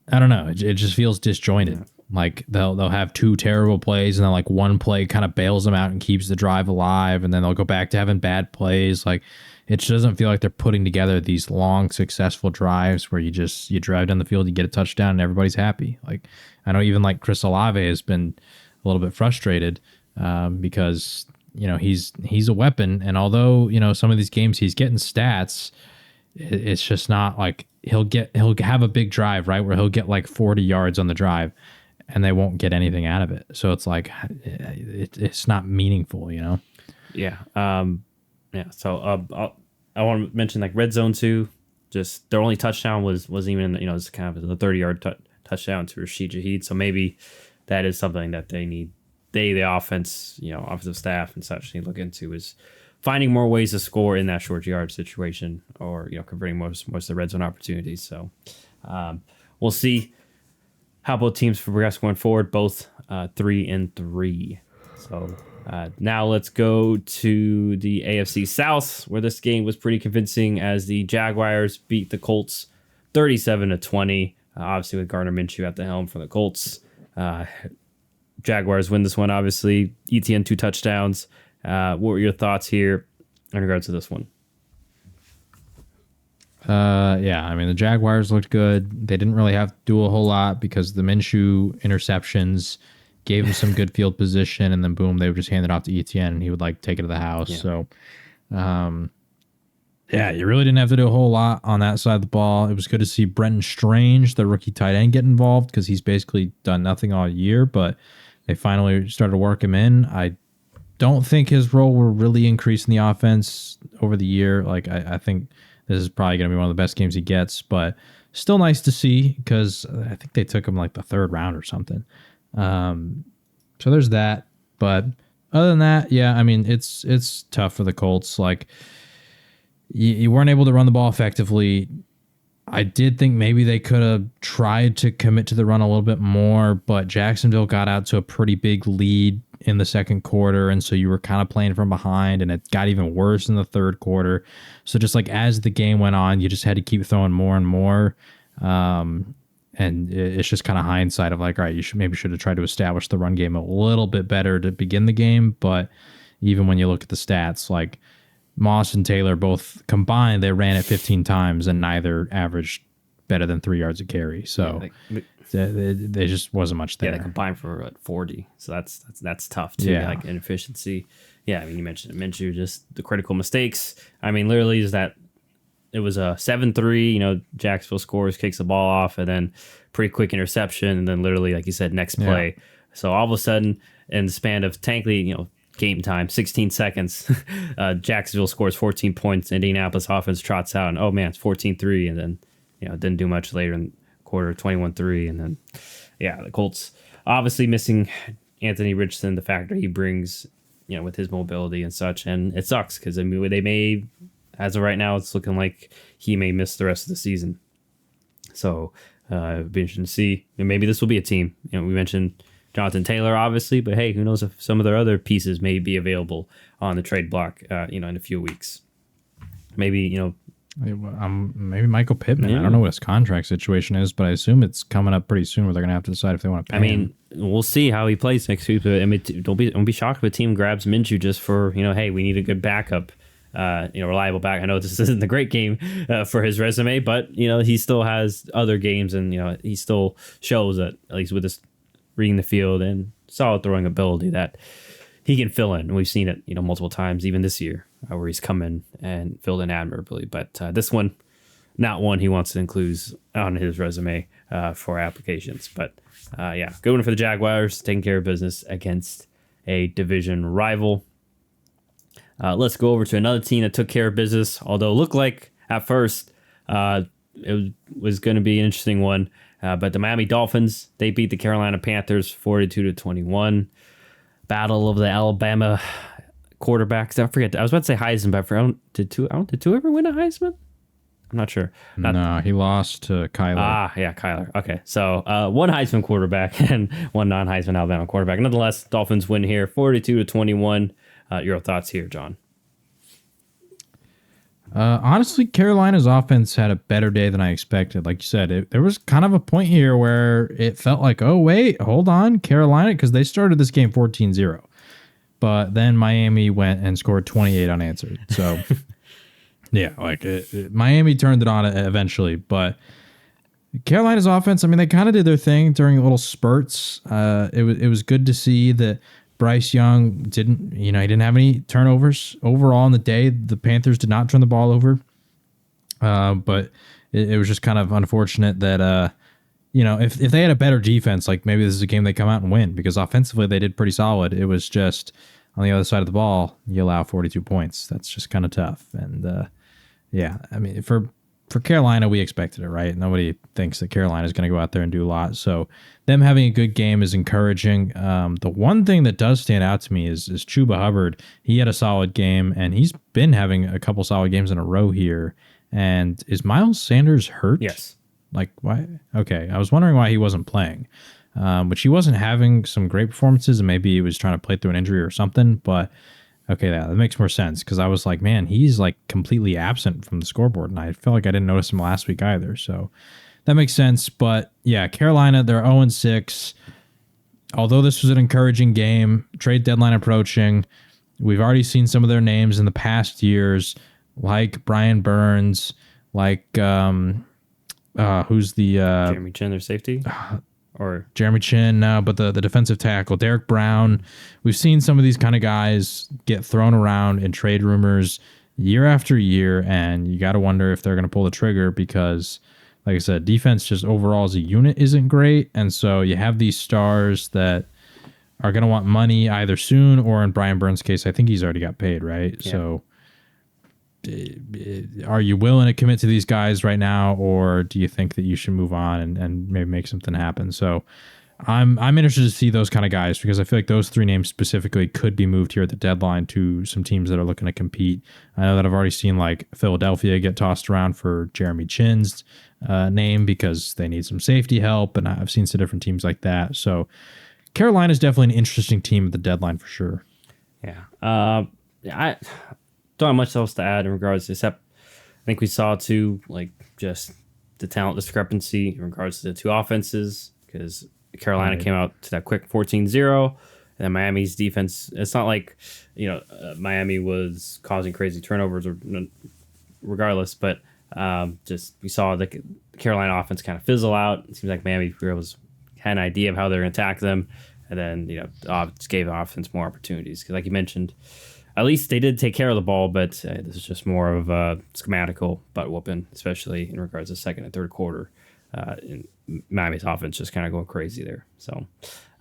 I don't know. It just feels disjointed. Yeah. Like, they'll have 2 terrible plays, and then like one play kind of bails them out and keeps the drive alive, and then they'll go back to having bad plays. Like, it just doesn't feel like they're putting together these long, successful drives where you drive down the field, you get a touchdown, and everybody's happy. Like, I know even like Chris Olave has been a little bit frustrated because he's a weapon, and although some of these games he's getting stats, it's just not like he'll have a big drive, right, where he'll get like 40 yards on the drive, and they won't get anything out of it. So it's like it's not meaningful, Yeah. So I want to mention like red zone too. Just their only touchdown wasn't even it's kind of a 30-yard touchdown to Rashid Shaheed. So maybe that is something that they need. The offense, offensive staff and such need to look into, is finding more ways to score in that short yard situation, or converting most of the red zone opportunities. So we'll see how both teams progress going forward. Both 3-3. So now let's go to the AFC South, where this game was pretty convincing as the Jaguars beat the Colts 37-20. Obviously, with Gardner Minshew at the helm for the Colts. Jaguars win this one, obviously. ETN 2 touchdowns. What were your thoughts here in regards to this one? I mean, the Jaguars looked good. They didn't really have to do a whole lot because the Minshew interceptions gave him some good field position, and then boom, they would just hand it off to ETN, and he would like take it to the house. Yeah. So, you really didn't have to do a whole lot on that side of the ball. It was good to see Brenton Strange, the rookie tight end, get involved because he's basically done nothing all year, but they finally started to work him in. I don't think his role will really increase in the offense over the year. Like, I think this is probably going to be one of the best games he gets, but still nice to see because I think they took him like the third round or something. So there's that. But other than that, yeah, I mean, it's tough for the Colts. Like, you weren't able to run the ball effectively. I did think maybe they could have tried to commit to the run a little bit more, but Jacksonville got out to a pretty big lead in the second quarter, and so you were kind of playing from behind, and it got even worse in the third quarter. So just like as the game went on, you just had to keep throwing more and more. And it's just kind of hindsight of like, all right, you should have tried to establish the run game a little bit better to begin the game. But even when you look at the stats, like Moss and Taylor both combined, they ran it 15 times and neither averaged better than 3 yards a carry. So they just wasn't much there. Yeah, they combined for 40. So that's tough too. Yeah. Like inefficiency. Yeah, I mean, you mentioned Minshew, just the critical mistakes. I mean, literally is that it was a 7-3, you know, Jacksonville scores, kicks the ball off, and then pretty quick interception, and then literally, like you said, next play. Yeah. So all of a sudden, in the span of technically, you know, game time, 16 seconds, Jacksonville scores 14 points, Indianapolis offense trots out, and oh man, it's 14-3, and then, you know, it didn't do much later in the quarter, 21-3, and then, yeah, the Colts obviously missing Anthony Richardson, the factor he brings, you know, with his mobility and such, and it sucks because I mean, they may, as of right now, it's looking like he may miss the rest of the season. So it'd be interesting to see. And maybe this will be a team. You know, we mentioned Jonathan Taylor, obviously, but hey, who knows if some of their other pieces may be available on the trade block, you know, in a few weeks. Maybe, you know. Maybe Michael Pittman. Yeah. I don't know what his contract situation is, but I assume it's coming up pretty soon where they're going to have to decide if they want to pay him. We'll see how he plays next week. But I mean, don't be shocked if a team grabs Minshew just for, you know, hey, we need a good backup. You know, reliable back. I know this isn't a great game for his resume, but, you know, he still has other games and, you know, he still shows that, at least with his reading the field and solid throwing ability, that he can fill in. And we've seen it, you know, multiple times, even this year, where he's come in and filled in admirably. But this one, not one he wants to include on his resume for applications. But yeah, good one for the Jaguars, taking care of business against a division rival. Let's go over to another team that took care of business, although it looked like at first it was going to be an interesting one. But the Miami Dolphins, they beat the Carolina Panthers 42-21. Battle of the Alabama quarterbacks. I forget. I was about to say Heisman, but I forgot. Did two ever win a Heisman? I'm not sure. No, he lost to Kyler. Ah, yeah, Kyler. Okay, so one Heisman quarterback and one non-Heisman Alabama quarterback. Nonetheless, Dolphins win here 42-21. Your thoughts here, John? Honestly, Carolina's offense had a better day than I expected. Like you said, there was kind of a point here where it felt like, oh, wait, hold on, Carolina, because they started this game 14-0. But then Miami went and scored 28 unanswered. So, yeah, like Miami turned it on eventually. But Carolina's offense, I mean, they kind of did their thing during little spurts. It was good to see that Bryce Young didn't have any turnovers overall in the day. The Panthers did not turn the ball over. But it was just kind of unfortunate that, if they had a better defense, like maybe this is a game they come out and win, because offensively they did pretty solid. It was just on the other side of the ball, you allow 42 points. That's just kind of tough. And yeah, I mean, for Carolina, we expected it, right? Nobody thinks that Carolina is going to go out there and do a lot. So them having a good game is encouraging. The one thing that does stand out to me is Chuba Hubbard. He had a solid game, and he's been having a couple solid games in a row here. And is Miles Sanders hurt? Yes. Like, why? Okay, I was wondering why he wasn't playing. But he wasn't having some great performances, and maybe he was trying to play through an injury or something. But okay, that makes more sense, because I was like, man, he's like completely absent from the scoreboard, and I felt like I didn't notice him last week either. So that makes sense. But yeah, Carolina, they're 0-6. Although this was an encouraging game, trade deadline approaching, we've already seen some of their names in the past years, like Brian Burns, like who's the Jeremy Chin, their safety. Or Jeremy Chin, but the defensive tackle, Derek Brown. We've seen some of these kind of guys get thrown around in trade rumors year after year, and you got to wonder if they're going to pull the trigger because, like I said, defense just overall as a unit isn't great, and so you have these stars that are going to want money either soon or, in Brian Burns' case, I think he's already got paid, right? Yeah. So are you willing to commit to these guys right now, or do you think that you should move on and maybe make something happen? So I'm interested to see those kind of guys because I feel like those three names specifically could be moved here at the deadline to some teams that are looking to compete. I know that I've already seen like Philadelphia get tossed around for Jeremy Chin's name because they need some safety help, and I've seen some different teams like that. So Carolina is definitely an interesting team at the deadline for sure. Yeah. I don't have much else to add in regards, except I think we saw too, like just the talent discrepancy in regards to the two offenses, because Carolina came out to that quick 14-0, and then Miami's defense, it's not like, Miami was causing crazy turnovers or regardless, but just we saw the Carolina offense kind of fizzle out. It seems like Miami had an idea of how they're going to attack them, and then just gave the offense more opportunities, because like you mentioned, at least they did take care of the ball, but this is just more of a schematical butt whooping, especially in regards to second and third quarter. And Miami's offense just kind of going crazy there. So,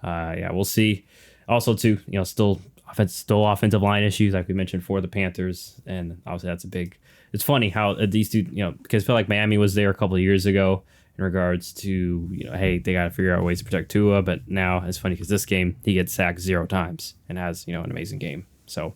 we'll see. Also, too, still offensive line issues, like we mentioned, for the Panthers, and obviously that's a big. It's funny how these two, because I feel like Miami was there a couple of years ago in regards to, hey, they got to figure out ways to protect Tua, but now it's funny because this game he gets sacked 0 times and has an amazing game. So.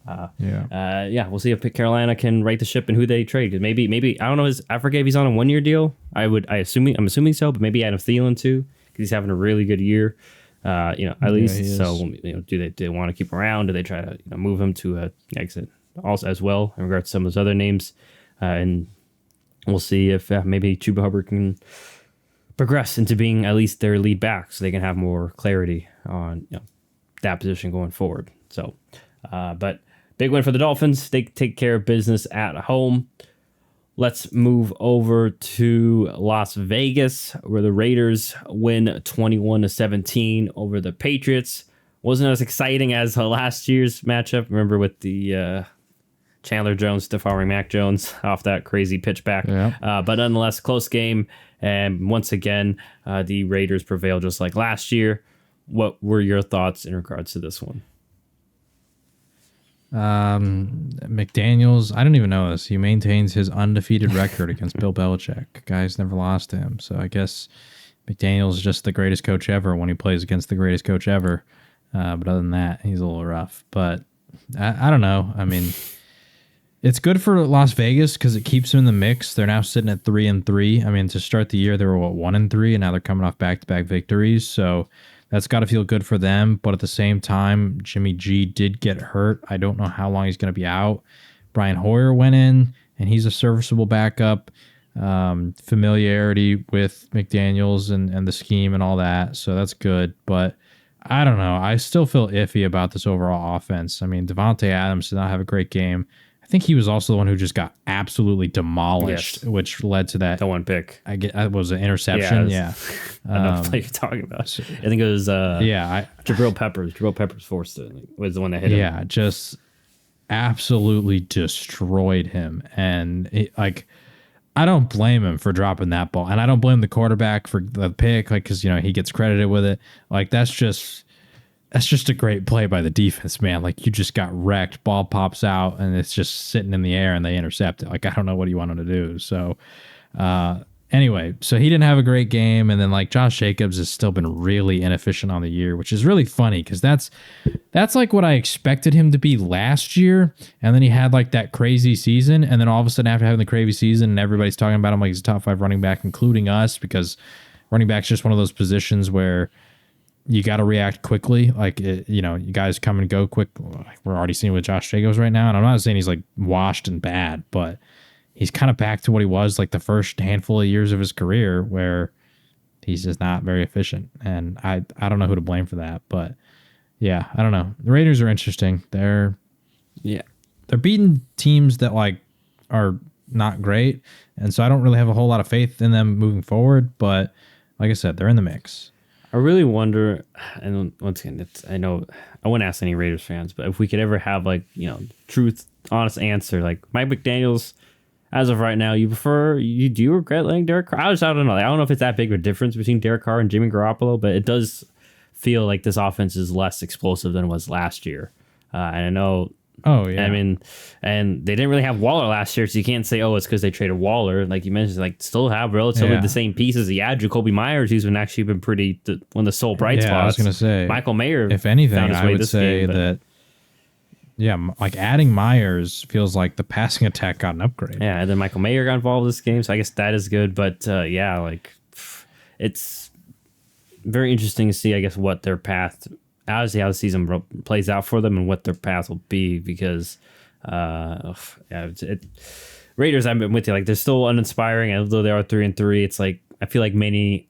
We'll see if Carolina can right the ship and who they trade. Because maybe I don't know. I forget if he's on a 1-year deal. I'm assuming so, but maybe Adam Thielen too, because he's having a really good year. At least. So do they want to keep him around? Do they try to move him to a exit also as well in regards to some of those other names? And we'll see if maybe Chuba Hubbard can progress into being at least their lead back, so they can have more clarity on that position going forward. So. But big win for the Dolphins. They take care of business at home. Let's move over to Las Vegas, where the Raiders win 21-17 over the Patriots. Wasn't as exciting as last year's matchup. Remember with the Chandler Jones, Stephon Mac Jones off that crazy pitch back. Yeah. But nonetheless, close game. And once again, the Raiders prevail just like last year. What were your thoughts in regards to this one? McDaniels, I don't even know this. He maintains his undefeated record against Bill Belichick. Guy's never lost to him. So I guess McDaniels is just the greatest coach ever when he plays against the greatest coach ever. But other than that, he's a little rough. But I don't know. I mean, it's good for Las Vegas because it keeps them in the mix. They're now sitting at 3-3. I mean, to start the year, they were 1-3, and now they're coming off back-to-back victories. So that's got to feel good for them. But at the same time, Jimmy G did get hurt. I don't know how long he's going to be out. Brian Hoyer went in, and he's a serviceable backup. Familiarity with McDaniels and the scheme and all that. So that's good. But I don't know. I still feel iffy about this overall offense. I mean, Devontae Adams did not have a great game. I think he was also the one who just got absolutely demolished, which led to that. The one pick. It was an interception. Yeah. I don't know what you're talking about. I think it was Jabril Peppers. Jabril Peppers forced it. Was the one that hit him. Yeah, just absolutely destroyed him. And I don't blame him for dropping that ball. And I don't blame the quarterback for the pick, because he gets credited with it. That's just a great play by the defense, man. You just got wrecked. Ball pops out, and it's just sitting in the air, and they intercept it. I don't know what you want him to do. So, anyway, so he didn't have a great game, and then Josh Jacobs has still been really inefficient on the year, which is really funny because that's what I expected him to be last year, and then he had that crazy season, and then all of a sudden after having the crazy season, and everybody's talking about him like he's a top 5 running back, including us, because running back's just one of those positions where you got to react quickly. You guys come and go quick. We're already seeing with Josh Jacobs right now. And I'm not saying he's washed and bad, but he's kind of back to what he was the first handful of years of his career, where he's just not very efficient. And I don't know who to blame for that, but yeah, I don't know. The Raiders are interesting. They're beating teams that are not great. And so I don't really have a whole lot of faith in them moving forward, but like I said, they're in the mix. I really wonder, and once again, I know I wouldn't ask any Raiders fans, but if we could ever have truth, honest answer, Mike McDaniels, as of right now, do you regret letting Derek Carr? I don't know. I don't know if it's that big of a difference between Derek Carr and Jimmy Garoppolo, but it does feel like this offense is less explosive than it was last year. And I know Oh yeah. I mean, and they didn't really have Waller last year, so you can't say, oh, it's because they traded Waller. Like you mentioned, like still have relatively Yeah. the same pieces. Yeah, Jacoby Myers, who's been actually been pretty one of the sole bright spots. I was gonna say, Michael Mayer. if anything, found his I way would this say game, but- that. Yeah, like adding Myers feels like the passing attack got an upgrade. Yeah, and then Michael Mayer got involved in this game, so I guess that is good. But yeah, like it's very interesting to see, I guess, what their path, obviously how the season plays out for them and what their path will be. Because Raiders, I've been with you, like they're still uninspiring, although they are 3-3. It's like I feel like many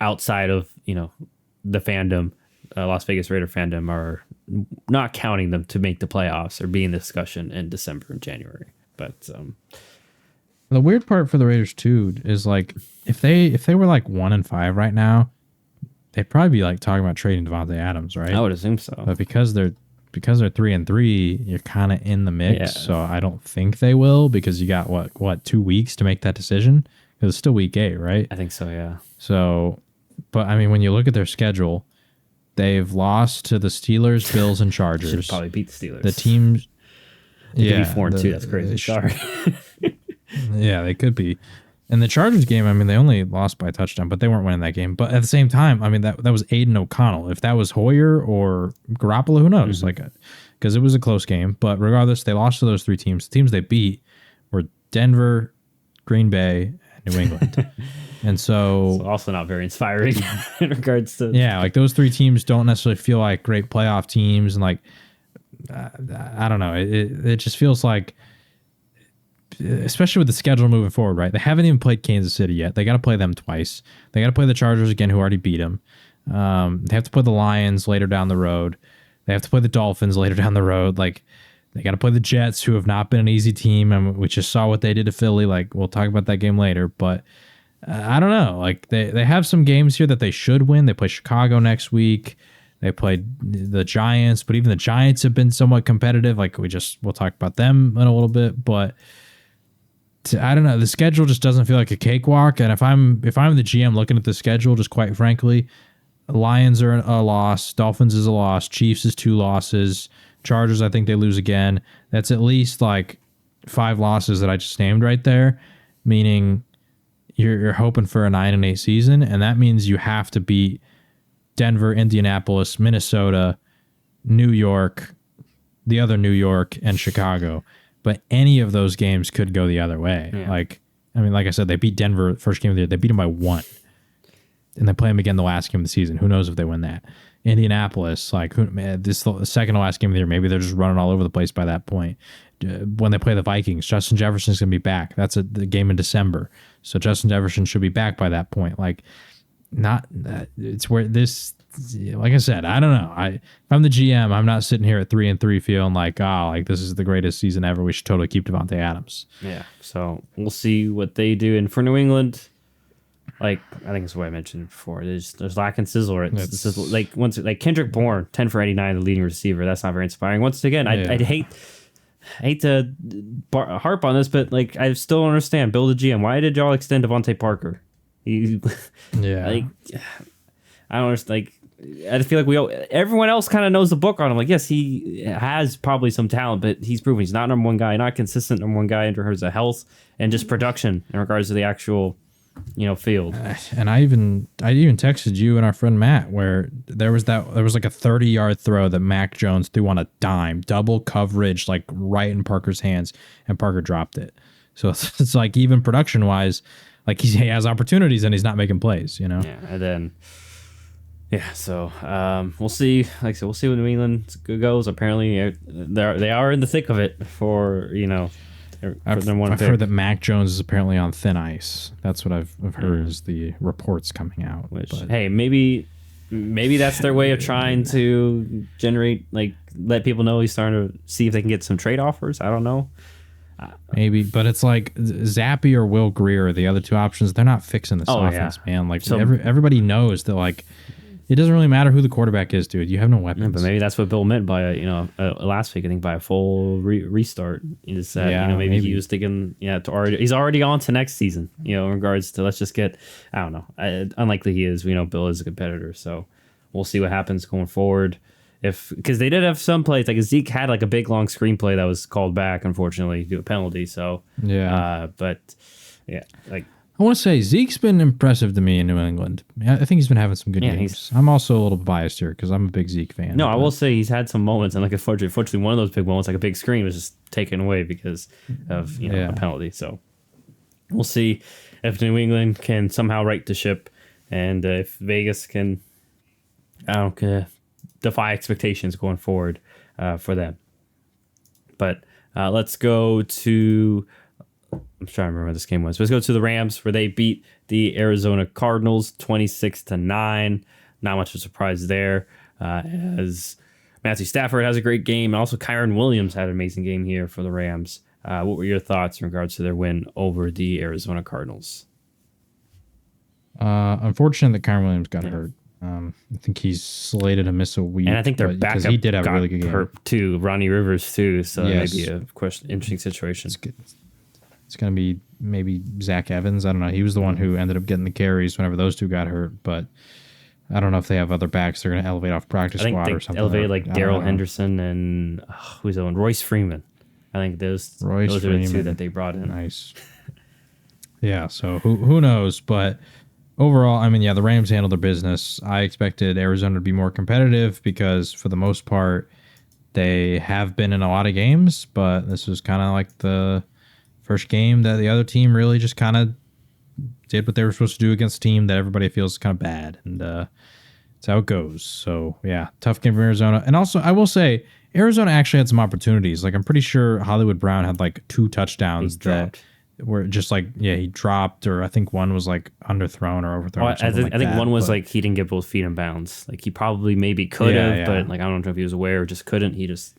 outside of the fandom, Las Vegas Raider fandom, are not counting them to make the playoffs or be in the discussion in December and January. But the weird part for the Raiders too is like if they were like 1-5 right now, they'd probably be like talking about trading Devontae Adams, right? I would assume so. But because they're 3-3, you're kind of in the mix. Yeah. So I don't think they will, because you got what 2 weeks to make that decision, because it's still week 8, right? I think so, yeah. So, but I mean, when you look at their schedule, they've lost to the Steelers, Bills, and Chargers. Should probably beat the Steelers. The teams, They could be 4-2. That's crazy. Sorry. Yeah, they could be. And the Chargers game, I mean, they only lost by a touchdown, but they weren't winning that game. But at the same time, I mean, that was Aiden O'Connell. If that was Hoyer or Garoppolo, who knows? Mm-hmm. Like, because it was a close game. But regardless, they lost to those 3 teams. The teams they beat were Denver, Green Bay, and New England. And so, Also not very inspiring in regards to... yeah, like those 3 teams don't necessarily feel like great playoff teams. And like, I don't know. It just feels like, especially with the schedule moving forward, right? They haven't even played Kansas City yet. They got to play them twice. They got to play the Chargers again, who already beat them. They have to play the Lions later down the road. They have to play the Dolphins later down the road. Like, they got to play the Jets, who have not been an easy team. And we just saw what they did to Philly. Like, we'll talk about that game later. But I don't know. Like, they have some games here that they should win. They play Chicago next week. They played the Giants, but even the Giants have been somewhat competitive. Like, we'll talk about them in a little bit. But I don't know. The schedule just doesn't feel like a cakewalk. And if I'm the GM looking at the schedule, just quite frankly, Lions are a loss, Dolphins is a loss, Chiefs is 2 losses, Chargers, I think they lose again. That's at least like 5 losses that I just named right there, meaning you're hoping for a 9-8 season, and that means you have to beat Denver, Indianapolis, Minnesota, New York, the other New York, and Chicago. But any of those games could go the other way. Yeah. Like I said, they beat Denver first game of the year. They beat them by 1. And they play them again the last game of the season. Who knows if they win that? Indianapolis, like, this is the second to last game of the year. Maybe they're just running all over the place by that point. When they play the Vikings, Justin Jefferson's going to be back. That's the game in December. So Justin Jefferson should be back by that point. Like, it's where this, like I said, I don't know. If I'm the GM, I'm not sitting here at 3-3 feeling like, like this is the greatest season ever. We should totally keep Devontae Adams. Yeah, so we'll see what they do. And for New England, like I think it's what I mentioned before, there's lack and sizzle. Right? This is like Kendrick Bourne, 10 for 89, the leading receiver. That's not very inspiring. Once again, I'd hate to harp on this, but like I still don't understand. Bill the GM, why did y'all extend Devontae Parker? Yeah, like I don't understand. Like I feel like everyone else kind of knows the book on him. Like, yes, he has probably some talent, but he's proven he's not number 1 guy, not consistent number 1 guy in terms of health and just production in regards to the actual, field. And I even texted you and our friend Matt, where there was like a 30-yard throw that Mac Jones threw on a dime, double coverage, like right in Parker's hands, and Parker dropped it. So it's like, even production wise, like he has opportunities and he's not making plays, Yeah, and then. Yeah, so we'll see. Like I said, we'll see what New England goes. Apparently, they are in the thick of it for I've heard that Mac Jones is apparently on thin ice. That's what I've heard is the reports coming out. Which, hey, maybe that's their way of trying to generate, like, let people know he's starting to see if they can get some trade offers. I don't know. Maybe, but it's like Zappy or Will Greer are the other 2 options. They're not fixing this offense, man. Like, so, everybody knows that, like, it doesn't really matter who the quarterback is, dude. You have no weapons. Yeah, but maybe that's what Bill meant by last week. I think by a full restart. He just said, maybe he was thinking, he's already on to next season. In regards to let's just get, I don't know. Unlikely he is. We know Bill is a competitor, so we'll see what happens going forward. if because they did have some plays like Zeke had like a big long screenplay that was called back, unfortunately, due to a penalty. So but yeah, like I want to say Zeke's been impressive to me in New England. I think he's been having some good games. I'm also a little biased here because I'm a big Zeke fan. No, I will say he's had some moments, and like unfortunately, one of those big moments, like a big screen, was just taken away because of a penalty. So we'll see if New England can somehow right the ship, and if Vegas can, defy expectations going forward for them. But let's go to. I'm trying to remember what this game was. Let's go to the Rams, where they beat the Arizona Cardinals 26-9. Not much of a surprise there, as Matthew Stafford has a great game, and also Kyron Williams had an amazing game here for the Rams. What were your thoughts in regards to their win over the Arizona Cardinals? Unfortunate that Kyron Williams got hurt. I think he's slated to miss a week. And I think their backup he did have a really good game. Hurt too, Ronnie Rivers too. So it may be a interesting situation. It's going to be maybe Zach Evans. I don't know. He was the one who ended up getting the carries whenever those two got hurt. But I don't know if they have other backs they're going to elevate off practice squad or something. Elevated like Darrell Henderson and who's the one? Royce Freeman. I think those are the two that they brought in. Nice. Yeah. So who knows? But overall, I mean, the Rams handled their business. I expected Arizona to be more competitive because for the most part, they have been in a lot of games. But this was kind of like the first game that the other team really just kind of did what they were supposed to do against a team that everybody feels is kind of bad. And that's how it goes. So, yeah, tough game for Arizona. And also, I will say, Arizona actually had some opportunities. Like, I'm pretty sure Hollywood Brown had, like, 2 touchdowns that were just, like, he dropped, or I think one was, like, underthrown or overthrown. Well, I think one was, like, he didn't get both feet in bounds. Like, he probably maybe could have, but, like, I don't know if he was aware or just couldn't. He just,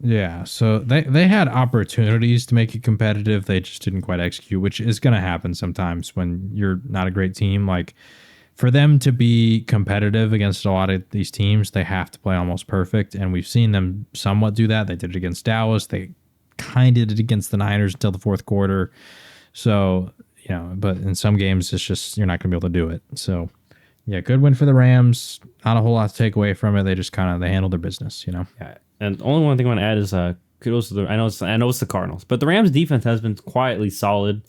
Yeah, so they had opportunities to make it competitive. They just didn't quite execute, which is going to happen sometimes when you're not a great team. Like, for them to be competitive against a lot of these teams, they have to play almost perfect, and we've seen them somewhat do that. They did it against Dallas. They kind of did it against the Niners until the fourth quarter. So, but in some games, it's just you're not going to be able to do it. So, yeah, good win for the Rams. Not a whole lot to take away from it. They just they handled their business, Yeah. And the only one thing I want to add is kudos to I know it's the Cardinals, but the Rams defense has been quietly solid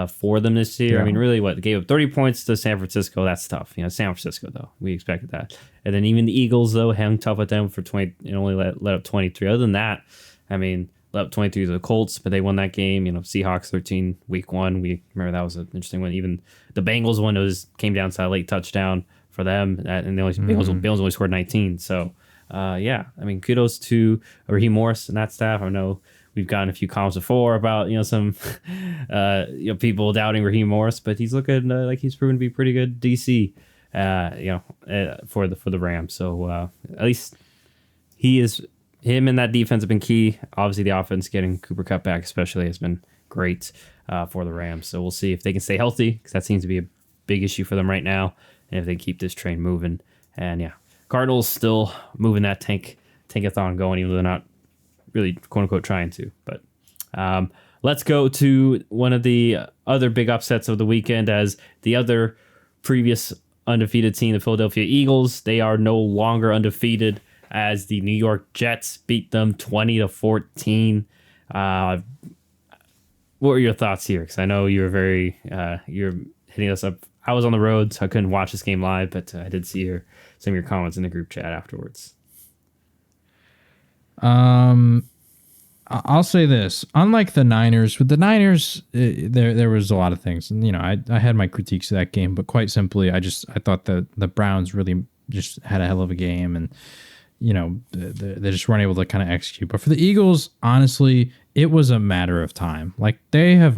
for them this year. Yeah. I mean, really, they gave up 30 points to San Francisco. That's tough. San Francisco, though. We expected that. And then even the Eagles, though, hung tough with them for 20 and only let up 23. Other than that, I mean, let up 23 to the Colts, but they won that game. Seahawks 13 week 1. We remember that was an interesting one. Even the Bengals one came down to a late touchdown for them, and the Bengals only scored 19. So, I mean, kudos to Raheem Morris and that staff. I know we've gotten a few comments before about some people doubting Raheem Morris, but he's looking like he's proven to be pretty good DC. For the Rams. So at least him and that defense have been key. Obviously, the offense getting Cooper Kupp back, especially, has been great for the Rams. So we'll see if they can stay healthy, because that seems to be a big issue for them right now, and if they keep this train moving. And Cardinals still moving that tankathon going, even though they're not really quote unquote trying to. But let's go to one of the other big upsets of the weekend, as the other previous undefeated team, the Philadelphia Eagles, they are no longer undefeated, as the New York Jets beat them 20-14. What were your thoughts here? Because I know you were you're hitting us up. I was on the road, so I couldn't watch this game live, but I did see some of your comments in the group chat afterwards. I'll say this. Unlike the Niners, with the Niners, there was a lot of things. And, I had my critiques of that game, but quite simply, I thought that the Browns really just had a hell of a game, and, they just weren't able to kind of execute. But for the Eagles, honestly, it was a matter of time. Like, they've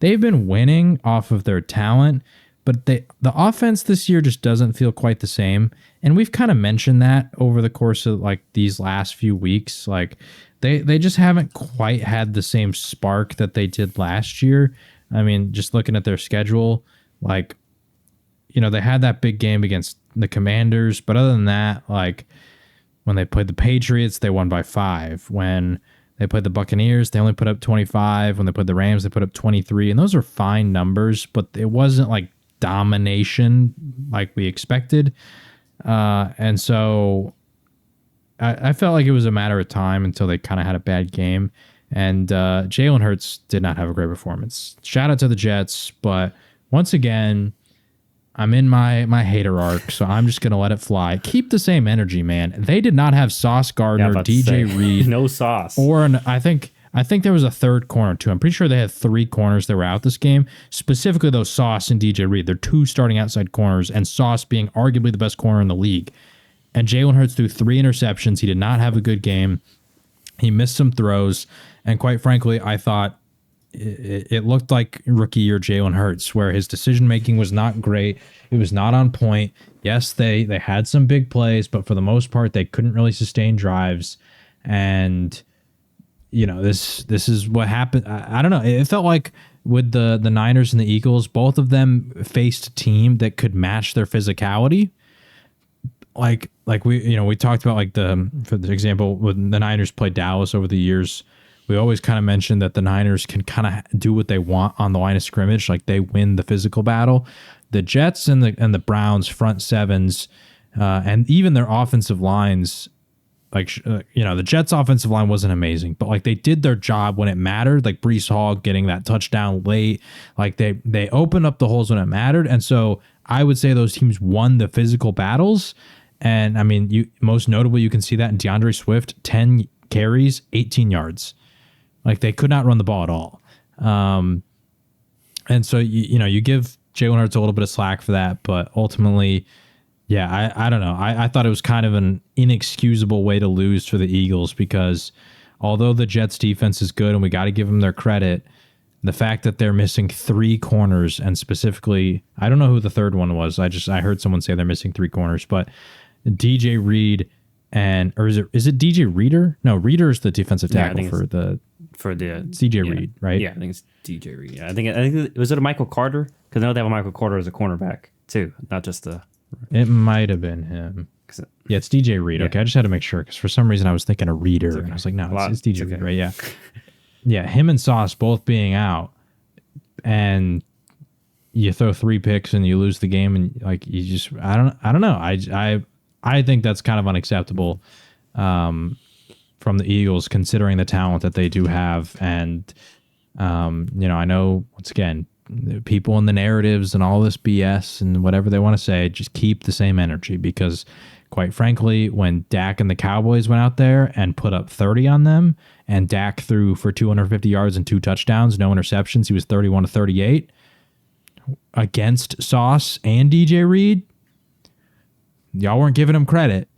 been winning off of their talent, but the offense this year just doesn't feel quite the same. And we've kind of mentioned that over the course of like these last few weeks. Like, they just haven't quite had the same spark that they did last year. I mean, just looking at their schedule, like, they had that big game against the Commanders, but other than that, like, when they played the Patriots, they won by 5. When they played the Buccaneers, they only put up 25. When they played the Rams, they put up 23. And those are fine numbers, but it wasn't like domination like we expected. And so I felt like it was a matter of time until they kind of had a bad game. And Jalen Hurts did not have a great performance. Shout out to the Jets, but once again, I'm in my hater arc, so I'm just gonna let it fly. Keep the same energy, man. They did not have Sauce Gardner, DJ Reed, no Sauce, or I think there was a third corner too. I'm pretty sure they had 3 corners that were out this game. Specifically, though, Sauce and DJ Reed. They're 2 starting outside corners, and Sauce being arguably the best corner in the league. And Jalen Hurts threw 3 interceptions. He did not have a good game. He missed some throws, and quite frankly, I thought it looked like rookie year Jalen Hurts, where his decision making was not great. It was not on point. Yes, they had some big plays, but for the most part, they couldn't really sustain drives. And this is what happened. I don't know. It felt like with the Niners and the Eagles, both of them faced a team that could match their physicality. Like we talked about, like, for the example, when the Niners played Dallas over the years, we always kind of mentioned that the Niners can kind of do what they want on the line of scrimmage. Like, they win the physical battle. The Jets and the Browns front sevens, and even their offensive lines, the Jets offensive line wasn't amazing, but like they did their job when it mattered. Like Breece Hall getting that touchdown late, like they opened up the holes when it mattered. And so I would say those teams won the physical battles. And I mean, most notably, you can see that in DeAndre Swift, 10 carries, 18 yards. Like, they could not run the ball at all. And so, you give Jalen Hurts a little bit of slack for that, but ultimately, yeah, I don't know. I thought it was kind of an inexcusable way to lose for the Eagles, because although the Jets defense is good and we got to give them their credit, the fact that they're missing 3 corners, and specifically, I don't know who the third one was. I heard someone say they're missing 3 corners, but DJ Reed or is it DJ Reader? No, Reader is the defensive tackle it's DJ Reed, right? Yeah, I think it's DJ Reed. Yeah, I think was it a Michael Carter? Because I know they have a Michael Carter as a cornerback too, not just the. It might have been him. Yeah, it's DJ Reed. Yeah. Okay, I just had to make sure, because for some reason I was thinking a Reader, okay. And I was like, no, it's DJ Reed, right? Yeah, yeah. Him and Sauce both being out, and you throw 3 picks and you lose the game, and like you just I don't know. I think that's kind of unacceptable from the Eagles, considering the talent that they do have. And, I know, once again, people in the narratives and all this BS and whatever they want to say, just keep the same energy, because, quite frankly, when Dak and the Cowboys went out there and put up 30 on them, and Dak threw for 250 yards and 2 touchdowns, no interceptions, he was 31-38 against Sauce and DJ Reed. Y'all weren't giving him credit.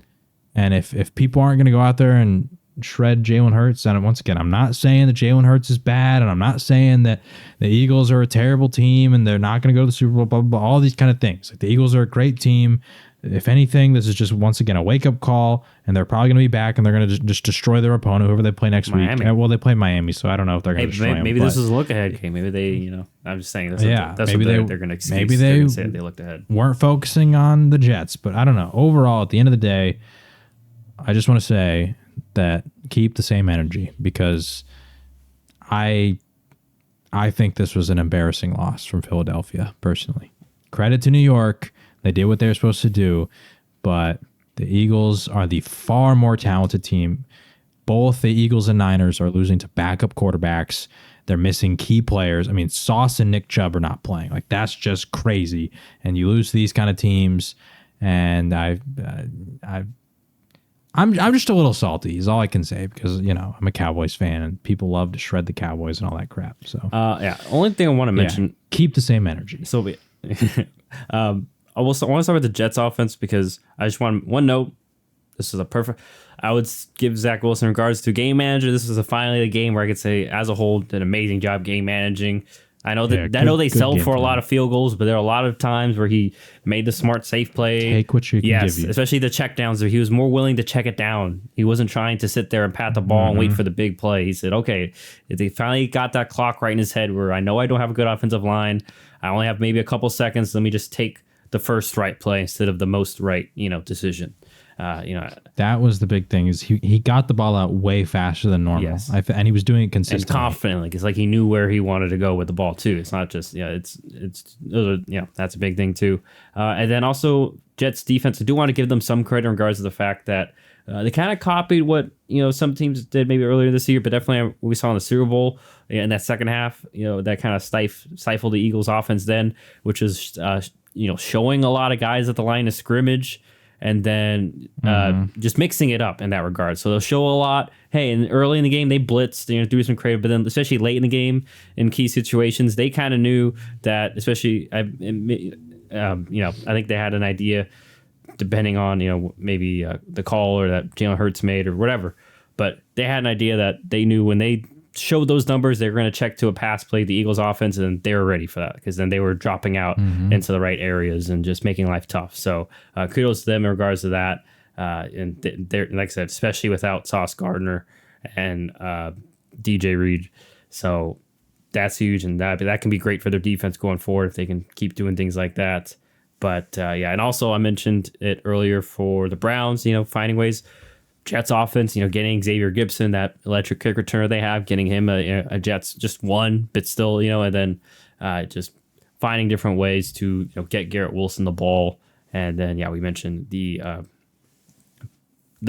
And if people aren't going to go out there and shred Jalen Hurts, and once again, I'm not saying that Jalen Hurts is bad, and I'm not saying that the Eagles are a terrible team and they're not going to go to the Super Bowl, blah, blah, blah, all these kind of things. Like, the Eagles are a great team. If anything, this is just, once again, a wake-up call, and they're probably going to be back, and they're going to just destroy their opponent, whoever they play next week. Well, they play Miami, so I don't know if they're going to destroy them. Maybe this is a look-ahead game. Maybe they, I'm just saying, that's what they're going to excuse. Maybe they say they looked ahead. Weren't focusing on the Jets, but I don't know. Overall, at the end of the day, I just want to say that keep the same energy, because I think this was an embarrassing loss from Philadelphia, personally. Credit to New York. They did what they were supposed to do, but the Eagles are the far more talented team. Both the Eagles and Niners are losing to backup quarterbacks. They're missing key players. I mean, Sauce and Nick Chubb are not playing. Like, that's just crazy. And you lose to these kind of teams, and I'm just a little salty is all I can say, because, I'm a Cowboys fan and people love to shred the Cowboys and all that crap. So only thing I want to mention, keep the same energy. So I want to start with the Jets offense, because I just want one note. This is a perfect. I would give Zach Wilson, in regards to game manager, this is finally a game where I could say, as a whole, did an amazing job game managing. I know that they settled for a lot of field goals, but there are a lot of times where he made the smart, safe play. Take what you can give you. Especially the checkdowns. He was more willing to check it down. He wasn't trying to sit there and pat the ball and wait for the big play. He said, okay, if they finally got that clock right in his head, where I know I don't have a good offensive line, I only have maybe a couple seconds, let me just take the first right play instead of the most right, decision. That was the big thing is he got the ball out way faster than normal. Yes. And he was doing it and consistently. confidently, because like he knew where he wanted to go with the ball too. It's not just that's a big thing too. And then also Jets defense, I do want to give them some credit in regards to the fact that they kind of copied what some teams did maybe earlier this year, but definitely we saw in the Super Bowl in that second half. That kind of stifled the Eagles' offense then, which is showing a lot of guys at the line of scrimmage. And then just mixing it up in that regard. So they'll show a lot. Hey, and early in the game, they blitzed, do some creative. But then especially late in the game, in key situations, they kind of knew that, especially, I think they had an idea, depending on, maybe the call or that Jalen Hurts made or whatever. But they had an idea that they knew when they showed those numbers, they were going to check to a pass play, the Eagles offense, and they were ready for that because then they were dropping out into the right areas and just making life tough. So kudos to them in regards to that. And they're, like I said, especially without Sauce Gardner and DJ Reed. So that's huge. And that can be great for their defense going forward if they can keep doing things like that. But and also I mentioned it earlier for the Browns, finding ways. Jets offense, getting Xavier Gibson, that electric kick returner they have, getting him a Jets just one, but still, and then just finding different ways to get Garrett Wilson the ball. And then, we mentioned the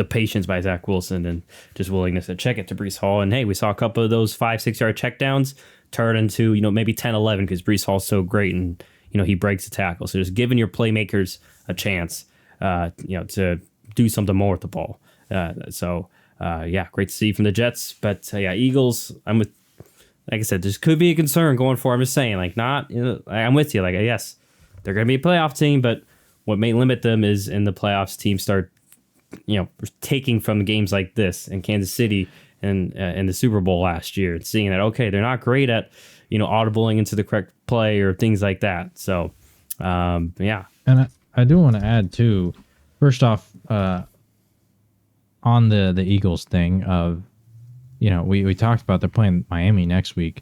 patience by Zach Wilson and just willingness to check it to Breece Hall. And hey, we saw a couple of those 5-6 yard checkdowns turn into, maybe 10-11 because Breece Hall's so great and, he breaks the tackle. So just giving your playmakers a chance, to do something more with the ball. Great to see from the Jets. But Eagles, like I said, this could be a concern going forward. I'm just saying, I'm with you. Yes, they're going to be a playoff team, but what may limit them is in the playoffs, teams start, taking from games like this in Kansas City and in the Super Bowl last year and seeing that, okay, they're not great at, audibling into the correct play or things like that. So, And I do want to add too, first off, on the Eagles thing of, we talked about they're playing Miami next week.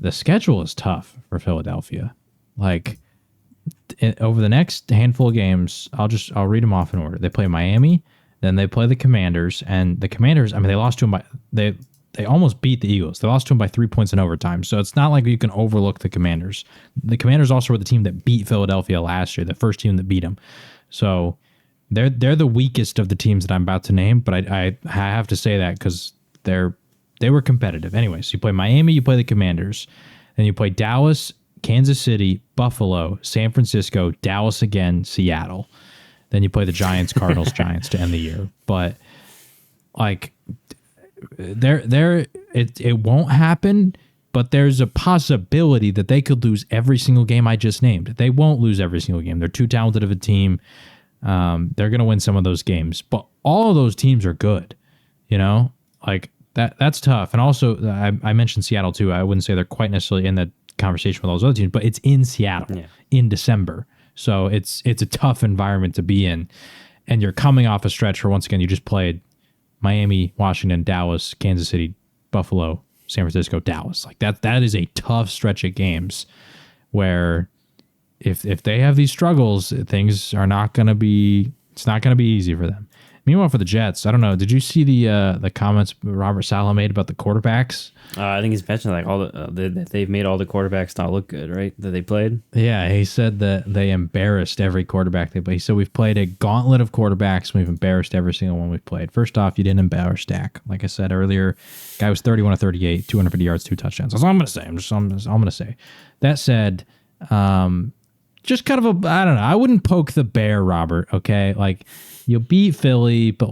The schedule is tough for Philadelphia. Over the next handful of games, I'll read them off in order. They play Miami, then they play the Commanders, and the Commanders, they lost to them they almost beat the Eagles. They lost to them by 3 points in overtime. So it's not like you can overlook the Commanders. The Commanders also were the team that beat Philadelphia last year, the first team that beat them. So they're the weakest of the teams that I'm about to name, but I have to say that because they were competitive. Anyway, so you play Miami, you play the Commanders, then you play Dallas, Kansas City, Buffalo, San Francisco, Dallas again, Seattle. Then you play the Giants, Cardinals, Giants to end the year. But it won't happen, but there's a possibility that they could lose every single game I just named. They won't lose every single game. They're too talented of a team. They're going to win some of those games, but all of those teams are good, that's tough. And also I mentioned Seattle too. I wouldn't say they're quite necessarily in that conversation with all those other teams, but it's in Seattle in December. So it's a tough environment to be in. And you're coming off a stretch where, once again, you just played Miami, Washington, Dallas, Kansas City, Buffalo, San Francisco, Dallas. That is a tough stretch of games where if they have these struggles, things are not going to be, it's not going to be easy for them. Meanwhile, for the Jets, I don't know. Did you see the comments Robert Saleh made about the quarterbacks? I think he's mentioned all that they've made all the quarterbacks not look good, right? That they played. Yeah, he said that they embarrassed every quarterback they played. He said we've played a gauntlet of quarterbacks. And we've embarrassed every single one we've played. First off, you didn't embarrass Dak. Like I said earlier, guy was 31 of 38, 250 yards, 2 touchdowns. That's all I'm going to say. I'm going to say. That said, just kind of I don't know. I wouldn't poke the bear, Robert. Okay, you'll beat Philly, but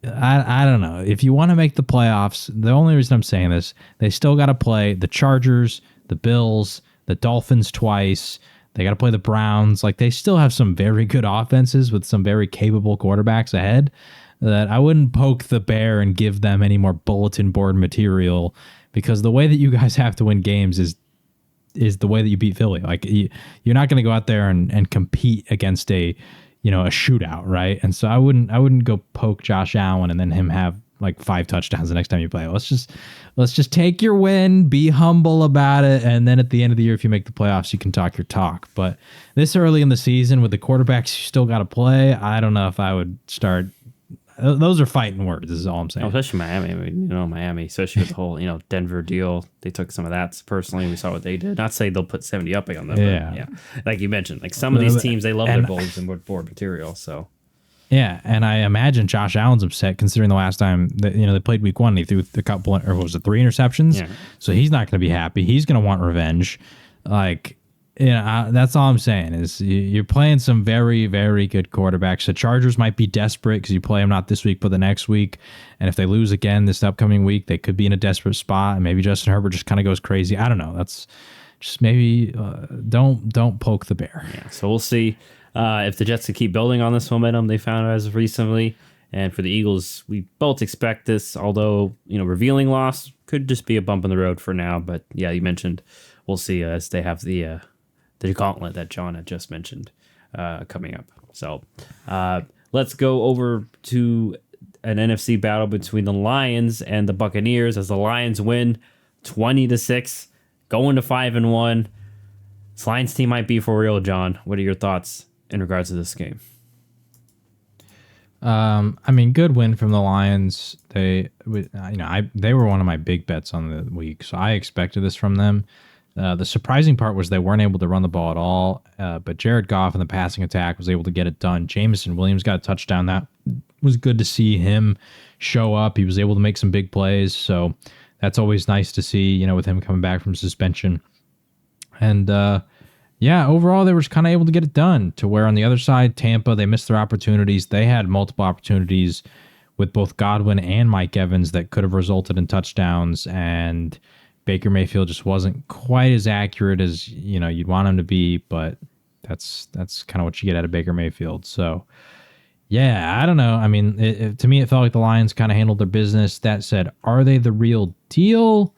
I don't know. If you want to make the playoffs, the only reason I'm saying this, they still got to play the Chargers, the Bills, the Dolphins twice. They got to play the Browns. They still have some very good offenses with some very capable quarterbacks ahead. That I wouldn't poke the bear and give them any more bulletin board material, because the way that you guys have to win games is the way that you beat Philly. You're not going to go out there and compete against a shootout, right? And so I wouldn't go poke Josh Allen and then him have like 5 touchdowns the next time you play. Let's just take your win, be humble about it, and then at the end of the year, if you make the playoffs, you can talk your talk. But this early in the season with the quarterbacks you still got to play, I don't know if I would start. Those are fighting words. Is all I'm saying. Especially Miami. I mean, Miami, especially with the whole Denver deal. They took some of that personally. We saw what they did. Not say they'll put 70 up on them. Yeah. But like you mentioned, like some of these teams, they love their bowls and board material. So. Yeah, and I imagine Josh Allen's upset considering the last time that they played week 1 and he threw a couple, or was it 3 interceptions? Yeah. So he's not going to be happy. He's going to want revenge. Like, that's all I'm saying is you're playing some very, very good quarterbacks. The Chargers might be desperate because you play them not this week but the next week, and if they lose again this upcoming week, they could be in a desperate spot, and maybe Justin Herbert just kind of goes crazy. I don't know. That's just maybe don't poke the bear. Yeah. So we'll see. If the Jets can keep building on this momentum they found as of recently, and for the Eagles, we both expect this, although, revealing loss could just be a bump in the road for now. But yeah, you mentioned we'll see as they have the gauntlet that John had just mentioned coming up. So let's go over to an NFC battle between the Lions and the Buccaneers as the Lions win 20-6, going to 5-1. This Lions team might be for real, John. What are your thoughts in regards to this game? I mean, good win from the Lions. They were one of my big bets on the week, so I expected this from them. The surprising part was they weren't able to run the ball at all, but Jared Goff in the passing attack was able to get it done. Jameson Williams got a touchdown. That was good to see him show up. He was able to make some big plays, so that's always nice to see, with him coming back from suspension. And overall, they were kind of able to get it done, to where on the other side, Tampa, they missed their opportunities. They had multiple opportunities with both Godwin and Mike Evans that could have resulted in touchdowns, and Baker Mayfield just wasn't quite as accurate as you'd want him to be, but that's kind of what you get out of Baker Mayfield. So, yeah, I don't know. I mean, to me, it felt like the Lions kind of handled their business. That said, are they the real deal?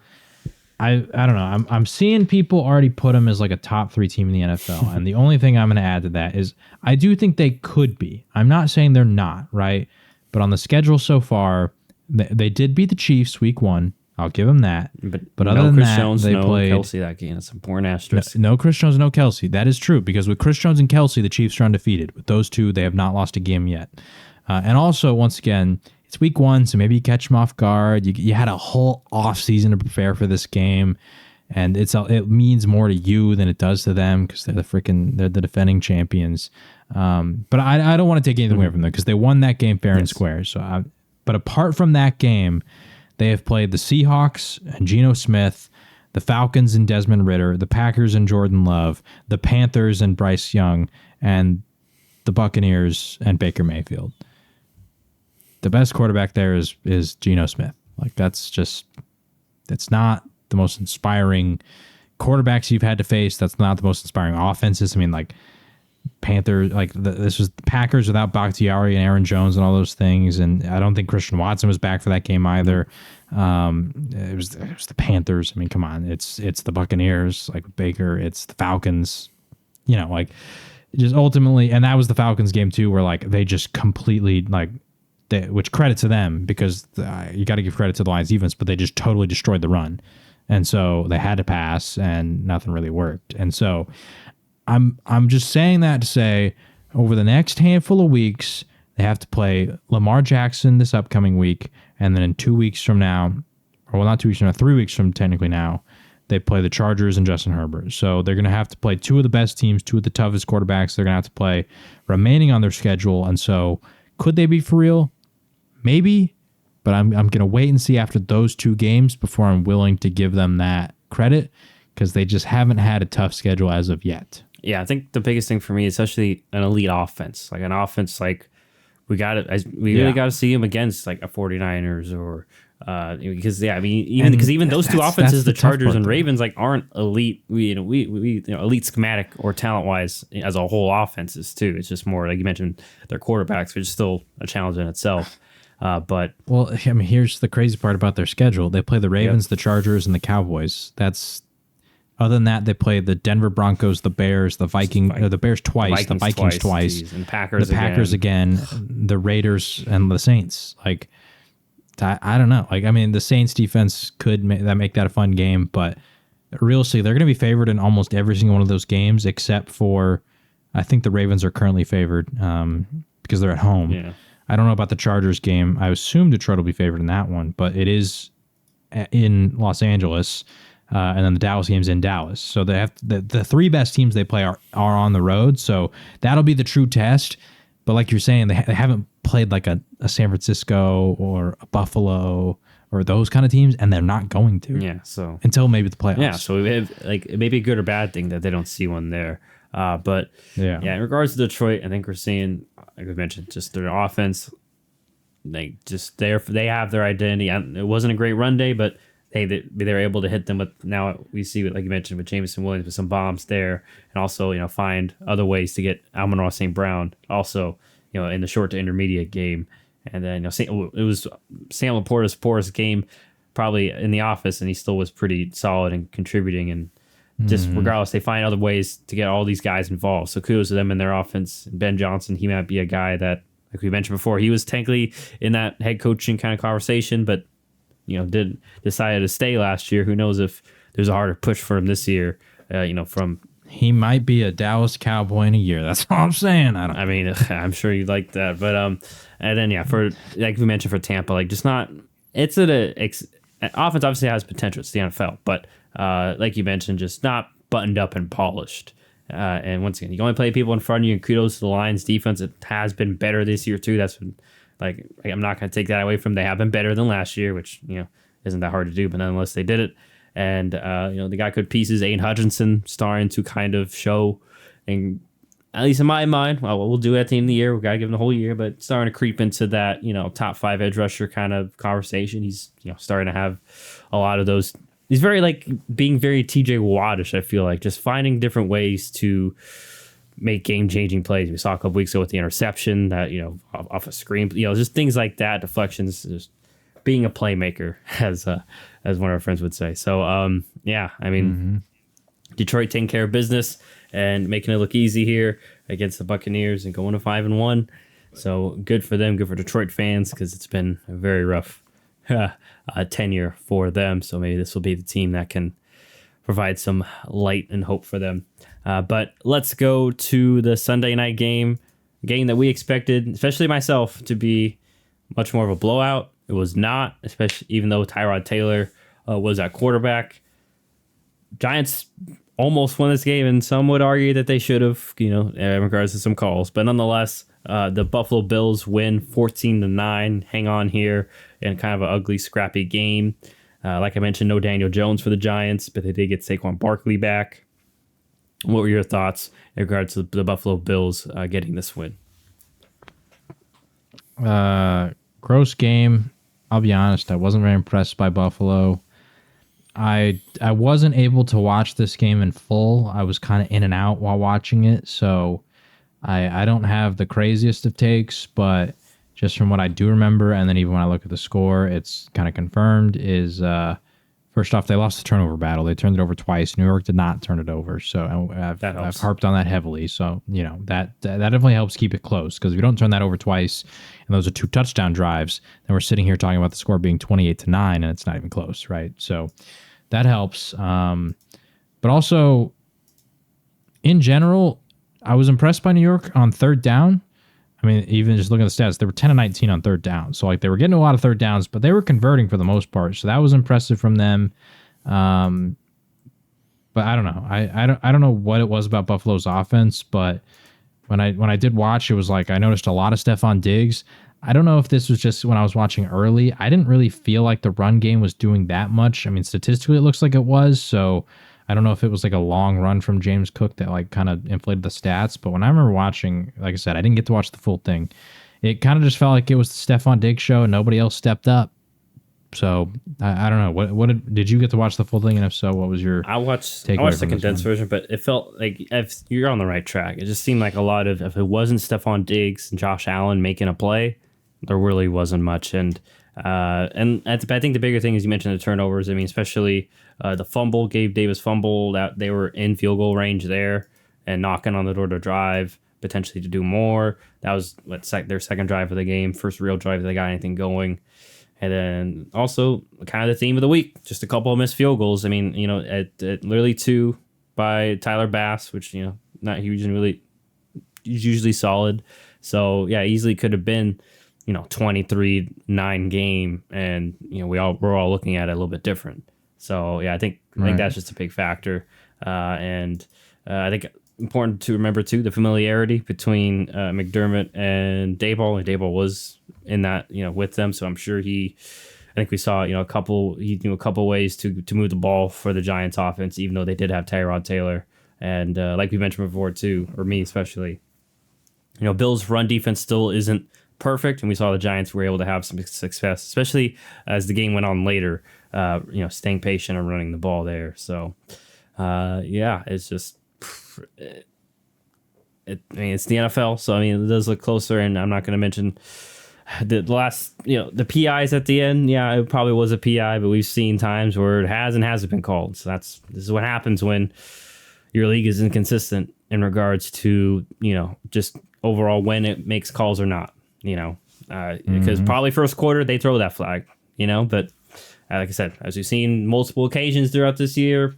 I don't know. I'm seeing people already put them as like a top 3 team in the NFL, and the only thing I'm going to add to that is I do think they could be. I'm not saying they're not, right? But on the schedule so far, they did beat the Chiefs week 1. I'll give them that. But other than Chris that, Jones, they played Kelsey that game. It's an important asterisk. No Chris Jones, no Kelsey. That is true, because with Chris Jones and Kelsey, the Chiefs are undefeated. With those two, they have not lost a game yet. And also, once again, it's week 1, so maybe you catch them off guard. You had a whole off season to prepare for this game, and it means more to you than it does to them because they're the defending champions. But I don't want to take anything away from them because they won that game fair and square. So, but apart from that game, they have played the Seahawks and Geno Smith, the Falcons and Desmond Ridder, the Packers and Jordan Love, the Panthers and Bryce Young, and the Buccaneers and Baker Mayfield. The best quarterback there is Geno Smith. Like, that's not the most inspiring quarterbacks you've had to face. That's not the most inspiring offenses. I mean, like, Panthers, this was the Packers without Bakhtiari and Aaron Jones and all those things, and I don't think Christian Watson was back for that game either. It was the Panthers. I mean, come on, it's the Buccaneers, like Baker. It's the Falcons. Just ultimately, and that was the Falcons game too, where they just completely which credit to them, because you got to give credit to the Lions defense, but they just totally destroyed the run, and so they had to pass, and nothing really worked, and so. I'm just saying that to say over the next handful of weeks, they have to play Lamar Jackson this upcoming week. And then in 2 weeks from now, or well, not 2 weeks from now, 3 weeks from technically now, they play the Chargers and Justin Herbert. So they're going to have to play 2 of the best teams, 2 of the toughest quarterbacks. They're going to have to play remaining on their schedule. And so could they be for real? Maybe. But I'm going to wait and see after those 2 games before I'm willing to give them that credit, because they just haven't had a tough schedule as of yet. Yeah, I think the biggest thing for me is especially an elite offense. Like an offense we really got to see them against a 49ers or because even those 2 offenses, the Chargers and Ravens, aren't elite. We elite schematic or talent wise as a whole offenses too. It's just more like you mentioned their quarterbacks, which is still a challenge in itself. But here's the crazy part about their schedule: they play the Ravens, the Chargers, and the Cowboys. Other than that, they play the Denver Broncos, the Bears, the Bears twice, the Vikings twice, and the Packers again, the Raiders, and the Saints. I don't know. Like, I mean, the Saints defense could make that a fun game, but realistically, they're going to be favored in almost every single one of those games, except for I think the Ravens are currently favored because they're at home. Yeah. I don't know about the Chargers game. I assume Detroit will be favored in that one, but it is in Los Angeles, and then the Dallas game's in Dallas. So they have the three best teams they play are on the road. So that'll be the true test. But like you're saying, they haven't played like a San Francisco or a Buffalo or those kind of teams, and they're not going to. Yeah. So until maybe the playoffs. yeah. So we have, like, it may be a good or bad thing that they don't see one there. But yeah. In regards to Detroit, I think we're seeing, like we mentioned, just their offense. They have their identity. It wasn't a great run day, but they're able to hit them with, now we see, like you mentioned, with Jameson Williams with some bombs there, and also find other ways to get Amon-Ra St. Brown also in the short to intermediate game. And then it was Sam Laporta's poorest game probably in the office, and he still was pretty solid and contributing. And just regardless, they find other ways to get all these guys involved. So kudos to them in their offense. Ben Johnson, he might be a guy that, like we mentioned before, he was technically in that head coaching kind of conversation, but decided to stay last year. Who knows if there's a harder push for him this year? He might be a Dallas Cowboy in a year. That's all I'm saying. I'm sure you'd like that, but and then for, like we mentioned, for Tampa, like, just not. It's offense obviously has potential. It's the NFL, but like you mentioned, just not buttoned up and polished. And once again, you can only play people in front of you, and kudos to the Lions defense. It has been better this year too. That's been, like, I'm not going to take that away from them. They have been better than last year, which isn't that hard to do, but nonetheless they did it. And they got good pieces. Aiden Hutchinson starting to kind of show, and at least in my mind, well, we'll do it at the end of the year. We've got to give him the whole year, but starting to creep into that top 5 edge rusher kind of conversation. He's starting to have a lot of those. He's very, like, being very TJ Wattish, I feel like, just finding different ways to make game-changing plays. We saw a couple weeks ago with the interception that, off a screen, just things like that, deflections, just being a playmaker, as one of our friends would say. So, Detroit taking care of business and making it look easy here against the Buccaneers and going to 5-1. So good for them, good for Detroit fans, because it's been a very rough tenure for them. So maybe this will be the team that can provide some light and hope for them. But let's go to the Sunday night game that we expected, especially myself, to be much more of a blowout. It was not, especially even though Tyrod Taylor was at quarterback. Giants almost won this game, and some would argue that they should have, in regards to some calls. But nonetheless, the Buffalo Bills win 14-9, hang on here in kind of an ugly, scrappy game. Like I mentioned, no Daniel Jones for the Giants, but they did get Saquon Barkley back. What were your thoughts in regards to the Buffalo Bills getting this win? Gross game. I'll be honest, I wasn't very impressed by Buffalo. I wasn't able to watch this game in full. I was kind of in and out while watching it, so I don't have the craziest of takes, but just from what I do remember, and then even when I look at the score, it's kind of confirmed, is first off, they lost the turnover battle. They turned it over twice. New York did not turn it over, so I've harped on that heavily. So, that definitely helps keep it close, because if you don't turn that over twice, and those are 2 touchdown drives, then we're sitting here talking about the score being 28-9, and it's not even close, right? So that helps. But also, in general, I was impressed by New York on third down. I mean, even just looking at the stats, they were 10-19 on third down. So, like, they were getting a lot of third downs, but they were converting for the most part. So that was impressive from them. But I don't know. I don't know what it was about Buffalo's offense, but when I did watch, it was like I noticed a lot of Stephon Diggs. I don't know if this was just when I was watching early. I didn't really feel like the run game was doing that much. I mean, statistically, it looks like it was. So I don't know if it was like a long run from James Cook that like kind of inflated the stats. But when I remember watching, like I said, I didn't get to watch the full thing. It kind of just felt like it was the Stephon Diggs show and nobody else stepped up. So I don't know. What did you get to watch the full thing? And if so, what was your? I watched the condensed version, but it felt like if you're on the right track. It just seemed like a lot of, if it wasn't Stephon Diggs and Josh Allen making a play, there really wasn't much. And I think the bigger thing is you mentioned the turnovers. I mean, especially the fumble, Gabe Davis fumble, that they were in field goal range there and knocking on the door to drive, potentially to do more. That was their second drive of the game, first real drive they got anything going. And then also kind of the theme of the week, just a couple of missed field goals. I mean, at literally 2 by Tyler Bass, which, not huge and really usually solid. So yeah, easily could have been, 23-9 game. And, we're all looking at it a little bit different. So yeah, I think that's just a big factor. And I think important to remember too, the familiarity between McDermott and Daboll. And Daboll was in that, with them. So I'm sure I think we saw, he knew a couple ways to move the ball for the Giants offense, even though they did have Tyrod Taylor. And like we mentioned before too, or me especially, Bills' run defense still isn't perfect. And we saw the Giants were able to have some success, especially as the game went on later, staying patient and running the ball there. So, it's just, it's the NFL. So, it does look closer. And I'm not going to mention the last, the PIs at the end. Yeah, it probably was a PI, but we've seen times where it has and hasn't been called. So this is what happens when your league is inconsistent in regards to, just overall when it makes calls or not, because probably first quarter they throw that flag, but like I said, as we've seen multiple occasions throughout this year,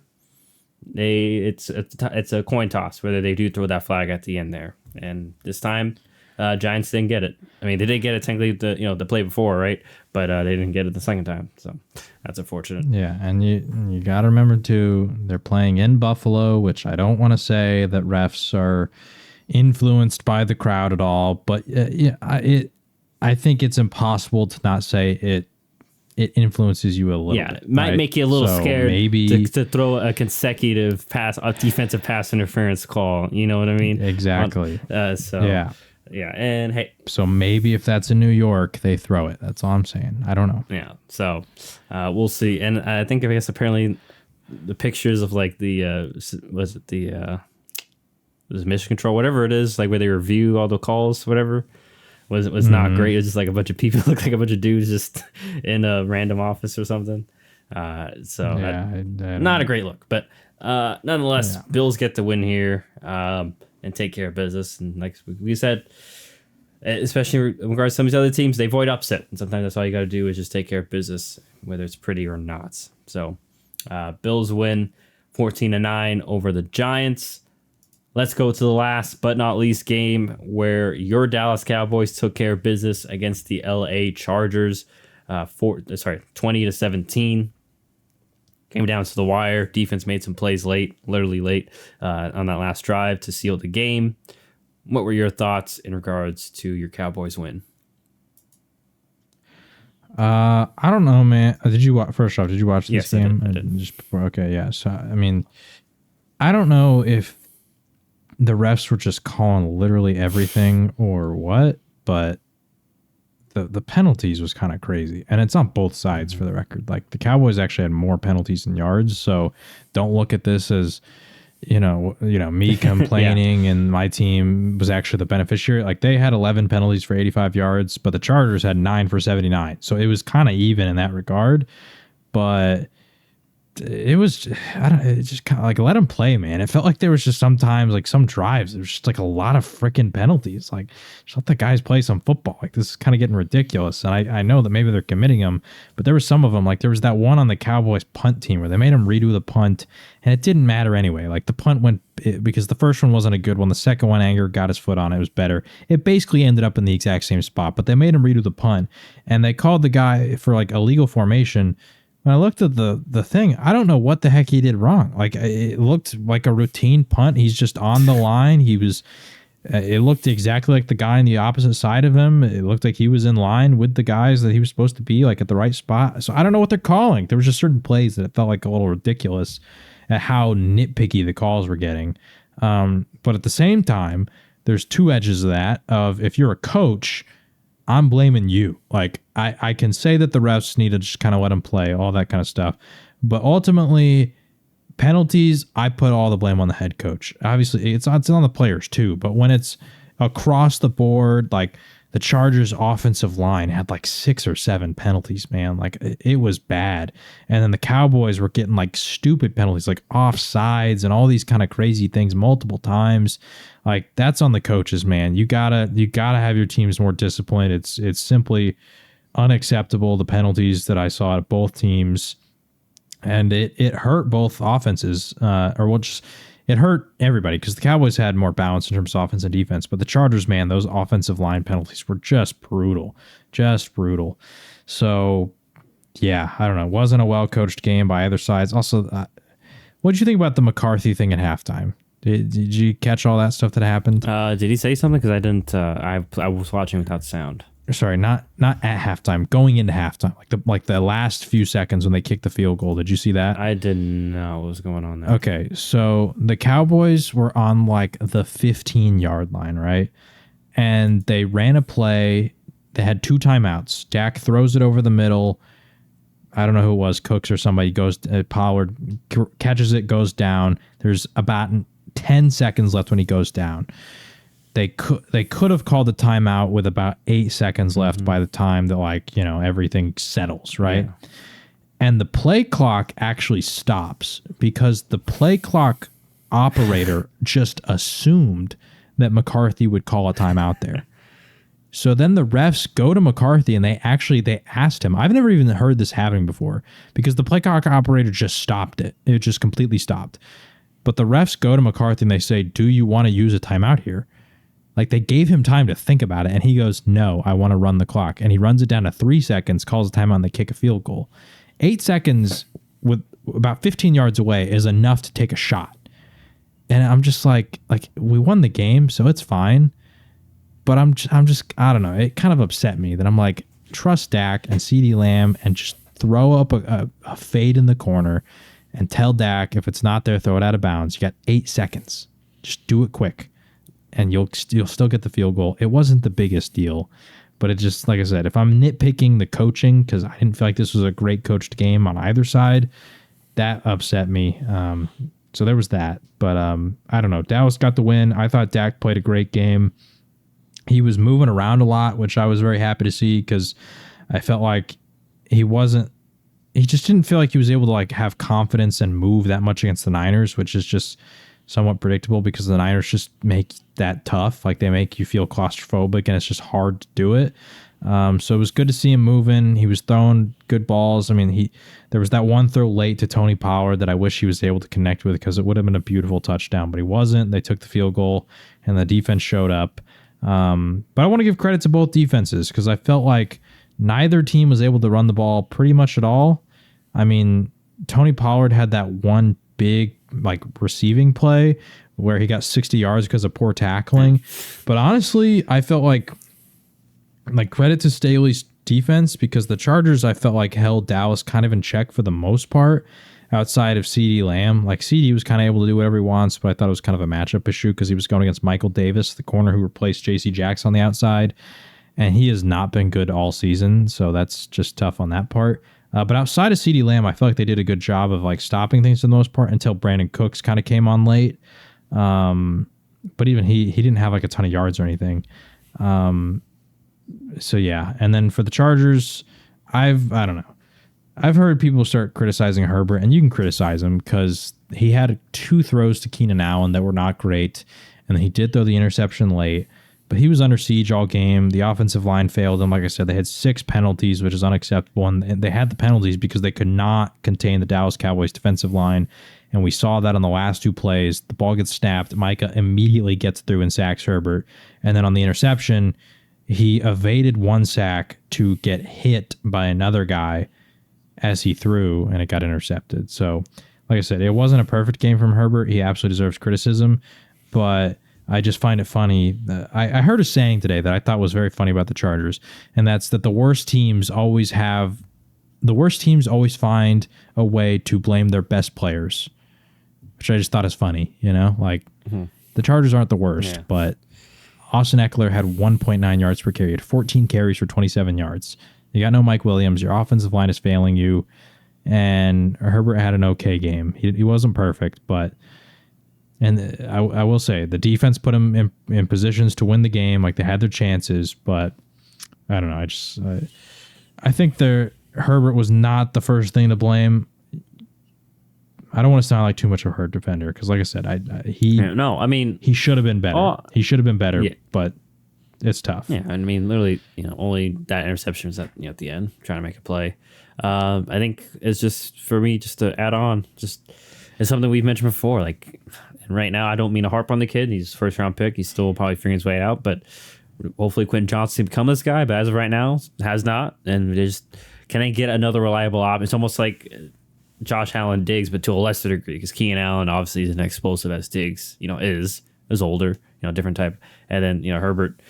it's a coin toss whether they do throw that flag at the end there. And this time, Giants didn't get it. I mean, they did get it technically the play before, right? But they didn't get it the second time, so that's unfortunate. Yeah, and you got to remember too, they're playing in Buffalo, which I don't want to say that refs are influenced by the crowd at all, but I think it's impossible to not say it influences you a little bit. It might make you a little scared maybe to throw a consecutive defensive pass interference call. You know what I mean? Exactly. Yeah, and hey, so maybe if that's in New York, they throw it. That's all I'm saying. I don't know. Yeah, so we'll see. And I guess apparently the pictures of like the was mission control, whatever it is, like where they review all the calls, whatever, was not great. It was just like a bunch of people, looked like a bunch of dudes just in a random office or something. Not a great look, but nonetheless, Bills get the win here and take care of business. And like we said, especially in regards to some of these other teams, they avoid upset. And sometimes that's all you got to do is just take care of business, whether it's pretty or not. So Bills win 14-9 over the Giants. Let's go to the last but not least game where your Dallas Cowboys took care of business against the LA Chargers, 20-17. Came down to the wire. Defense made some plays literally late on that last drive to seal the game. What were your thoughts in regards to your Cowboys win? I don't know, man. First off, did you watch this game? I did. Just before, okay, yeah. So I mean, I don't know if the refs were just calling literally everything or what, but the penalties was kind of crazy. And it's on both sides for the record. Like the Cowboys actually had more penalties than yards. So don't look at this as, me complaining and my team was actually the beneficiary. Like they had 11 penalties for 85 yards, but the Chargers had 9 for 79. So it was kind of even in that regard. But it was, it just kind of like let them play, man. It felt like there was just sometimes like some drives, there was just like a lot of freaking penalties. Like just let the guys play some football. Like this is kind of getting ridiculous. And I know that maybe they're committing them, but there were some of them, like there was that one on the Cowboys punt team where they made them redo the punt and it didn't matter anyway. Like the punt went because the first one wasn't a good one. The second one, Anger got his foot on it. It was better. It basically ended up in the exact same spot, but they made him redo the punt and they called the guy for like illegal formation. When I looked at the thing, I don't know what the heck he did wrong. Like it looked like a routine punt. He's just on the line. It looked exactly like the guy on the opposite side of him. It looked like he was in line with the guys that he was supposed to be, like at the right spot. So I don't know what they're calling. There was just certain plays that it felt like a little ridiculous at how nitpicky the calls were getting. But at the same time, there's two edges of that. Of if you're a coach, I'm blaming you. Like I can say that the refs need to just kind of let them play, all that kind of stuff. But ultimately, penalties, I put all the blame on the head coach. Obviously, it's on the players too. But when it's across the board, like the Chargers offensive line had like 6 or 7 penalties, man. Like it was bad. And then the Cowboys were getting like stupid penalties, like offsides and all these kind of crazy things multiple times. Like that's on the coaches, man. You gotta have your teams more disciplined. It's simply unacceptable, the penalties that I saw at both teams. And it hurt both offenses, it hurt everybody because the Cowboys had more balance in terms of offense and defense. But the Chargers, man, those offensive line penalties were just brutal. So, yeah, I don't know. It wasn't a well-coached game by either sides. Also, what did you think about the McCarthy thing at halftime? Did you catch all that stuff that happened? Did he say something? Because I didn't. I was watching without sound. Sorry, not at halftime. Going into halftime, like the last few seconds when they kicked the field goal. Did you see that? I didn't know what was going on there. Okay, so the Cowboys were on like the 15-yard line, right? And they ran a play. They had 2 timeouts. Dak throws it over the middle. I don't know who it was, Cooks or somebody. Goes Pollard catches it, goes down. There's about 10 seconds left when he goes down. They could have called the timeout with about 8 seconds left by the time that everything settles, right? Yeah. And the play clock actually stops because the play clock operator just assumed that McCarthy would call a timeout there. So then the refs go to McCarthy and they asked him. I've never even heard this happening before because the play clock operator just stopped it. It just completely stopped. But the refs go to McCarthy and they say, "Do you want to use a timeout here?" Like they gave him time to think about it, and he goes, "No, I want to run the clock." And he runs it down to 3 seconds, calls a timeout, and they kick a field goal. 8 seconds with about 15 yards away is enough to take a shot. And I'm just like we won the game, so it's fine. But I'm just I don't know. It kind of upset me that I'm like, trust Dak and CeeDee Lamb and just throw up a fade in the corner and tell Dak if it's not there, throw it out of bounds. You got 8 seconds. Just do it quick. And you'll still get the field goal. It wasn't the biggest deal, but it just, like I said, if I'm nitpicking the coaching, because I didn't feel like this was a great coached game on either side, that upset me. So there was that. But I don't know. Dallas got the win. I thought Dak played a great game. He was moving around a lot, which I was very happy to see because I felt like he just didn't feel like he was able to like have confidence and move that much against the Niners, which is just somewhat predictable because the Niners just make that tough. Like they make you feel claustrophobic and it's just hard to do it. So it was good to see him moving. He was throwing good balls. I mean, there was that one throw late to Tony Pollard that I wish he was able to connect with because it would have been a beautiful touchdown, but he wasn't. They took the field goal and the defense showed up. But I want to give credit to both defenses because I felt like neither team was able to run the ball pretty much at all. I mean, Tony Pollard had that one big receiving play where he got 60 yards because of poor tackling. But honestly, I felt like credit to Staley's defense because the Chargers, I felt like held Dallas kind of in check for the most part outside of CeeDee Lamb. Like CeeDee was kind of able to do whatever he wants, but I thought it was kind of a matchup issue because he was going against Michael Davis, the corner who replaced JC Jackson on the outside. And he has not been good all season. So that's just tough on that part. But outside of CeeDee Lamb, I feel like they did a good job of stopping things for the most part until Brandon Cooks kind of came on late. But even he didn't have a ton of yards or anything. So yeah. And then for the Chargers, I don't know. I've heard people start criticizing Herbert, and you can criticize him because he had 2 throws to Keenan Allen that were not great. And then he did throw the interception late. But he was under siege all game. The offensive line failed him. Like I said, they had 6 penalties, which is unacceptable. And they had the penalties because they could not contain the Dallas Cowboys defensive line. And we saw that on the last 2 plays. The ball gets snapped. Micah immediately gets through and sacks Herbert. And then on the interception, he evaded 1 sack to get hit by another guy as he threw, and it got intercepted. So, like I said, it wasn't a perfect game from Herbert. He absolutely deserves criticism. But I just find it funny. I heard a saying today that I thought was very funny about the Chargers, and that's that the worst teams always find a way to blame their best players, which I just thought is funny. The Chargers aren't the worst, but Austin Eckler had 1.9 yards per carry. He had 14 carries for 27 yards. You got no Mike Williams. Your offensive line is failing you, and Herbert had an okay game. He wasn't perfect, but. And I will say, the defense put them in positions to win the game. They had their chances, but I don't know. I think Herbert was not the first thing to blame. I don't want to sound like too much of a hurt defender because, like I said, he should have been better. He should have been better, but it's tough. Yeah, I mean, literally, only that interception was at the end, trying to make a play. I think it's just for me, just to add on, just it's something we've mentioned before. Like, and right now, I don't mean to harp on the kid. He's first round pick. He's still probably figuring his way out, but hopefully Quentin Johnson can become this guy. But as of right now, has not. And just can I get another reliable option? It's almost like Josh Allen Diggs, but to a lesser degree, because Keenan Allen obviously isn't explosive as Diggs, is older, different type, and then Herbert.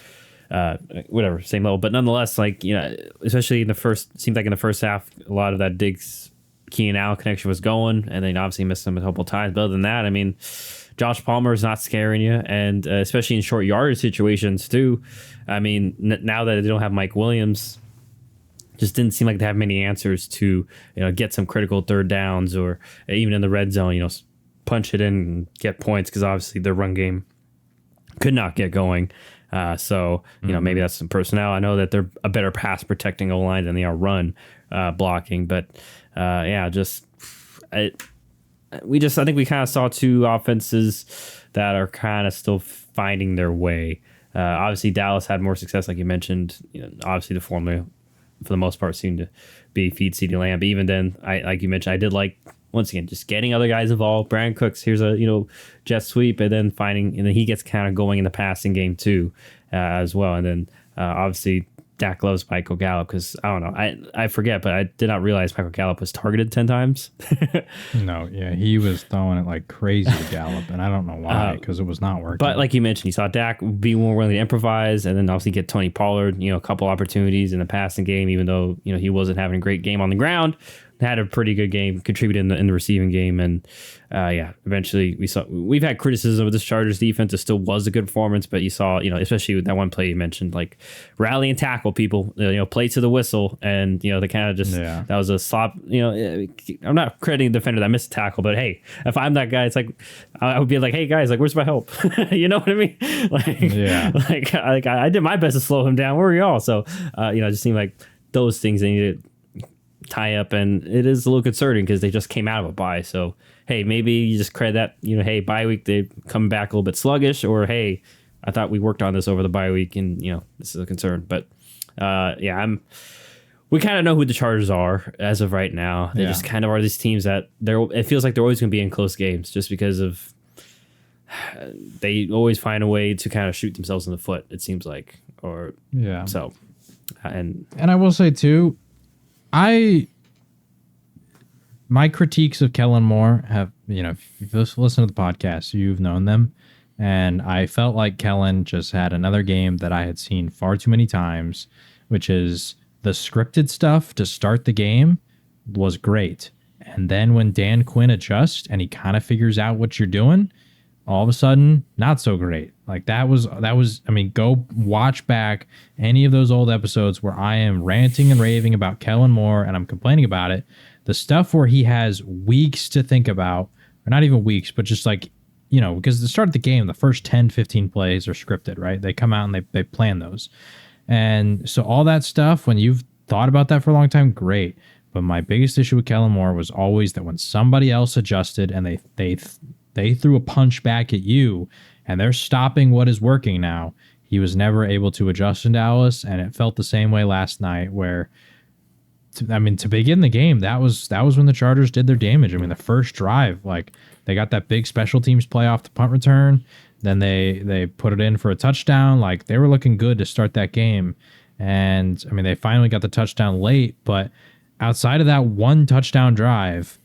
Whatever, same level, but nonetheless, especially in the first half, a lot of that Diggs Keenan Allen connection was going, and then obviously missed them a couple times. But other than that, I mean, Josh Palmer is not scaring you, and especially in short yardage situations too. I mean, now that they don't have Mike Williams, just didn't seem like they have many answers to get some critical third downs or even in the red zone, punch it in and get points, because obviously their run game could not get going. So maybe that's some personnel. I know that they're a better pass protecting O-line than they are run blocking, but I think we kind of saw two offenses that are kind of still finding their way. Obviously, Dallas had more success, like you mentioned. Obviously the formula for the most part seemed to be feed CeeDee Lamb. But even then, like you mentioned, I did like, once again, just getting other guys involved. Brandon Cooks, here's a jet sweep, and then he gets kind of going in the passing game too, as well. And then obviously Dak loves Michael Gallup, because I don't know, I forget, but I did not realize Michael Gallup was targeted 10 times. No, yeah, he was throwing it like crazy to Gallup, and I don't know why, because it was not working. But like you mentioned, you saw Dak be more willing to improvise, and then obviously get Tony Pollard, a couple opportunities in the passing game, even though he wasn't having a great game on the ground. Had a pretty good game, contributed in the receiving game, and eventually we've had criticism of this Chargers defense. It still was a good performance, but you saw, especially with that one play you mentioned, like rally and tackle people, play to the whistle, and they kind of just that was a slop. I'm not crediting the defender that missed a tackle, but hey, if I'm that guy, it's like I would be like, hey guys, like where's my help? You know what I mean? I did my best to slow him down. Where are y'all? So it just seemed like those things they needed tie up, and it is a little concerning because they just came out of a bye. So hey, maybe you just credit that, hey, bye week they come back a little bit sluggish, or hey, I thought we worked on this over the bye week, and this is a concern. But we kind of know who the Chargers are as of right now. They just kind of are these teams that it feels like they're always going to be in close games, just because of they always find a way to kind of shoot themselves in the foot, it seems like. So and I will say too, my critiques of Kellen Moore have, if you've listened to the podcast, you've known them. And I felt like Kellen just had another game that I had seen far too many times, which is the scripted stuff to start the game was great. And then when Dan Quinn adjusts and he kind of figures out what you're doing, all of a sudden, not so great. Like that was, I mean, go watch back any of those old episodes where I am ranting and raving about Kellen Moore and I'm complaining about it. The stuff where he has weeks to think about, or not even weeks, but just like, because at the start of the game, the first 10, 15 plays are scripted, right? They come out and they plan those. And so all that stuff, when you've thought about that for a long time, great. But my biggest issue with Kellen Moore was always that when somebody else adjusted and they threw a punch back at you and they're stopping what is working now, he was never able to adjust in Dallas. And it felt the same way last night where, to begin the game, that was when the Chargers did their damage. I mean, the first drive, like they got that big special teams play off the punt return. Then they put it in for a touchdown. Like they were looking good to start that game. And I mean, they finally got the touchdown late, but outside of that one touchdown drive,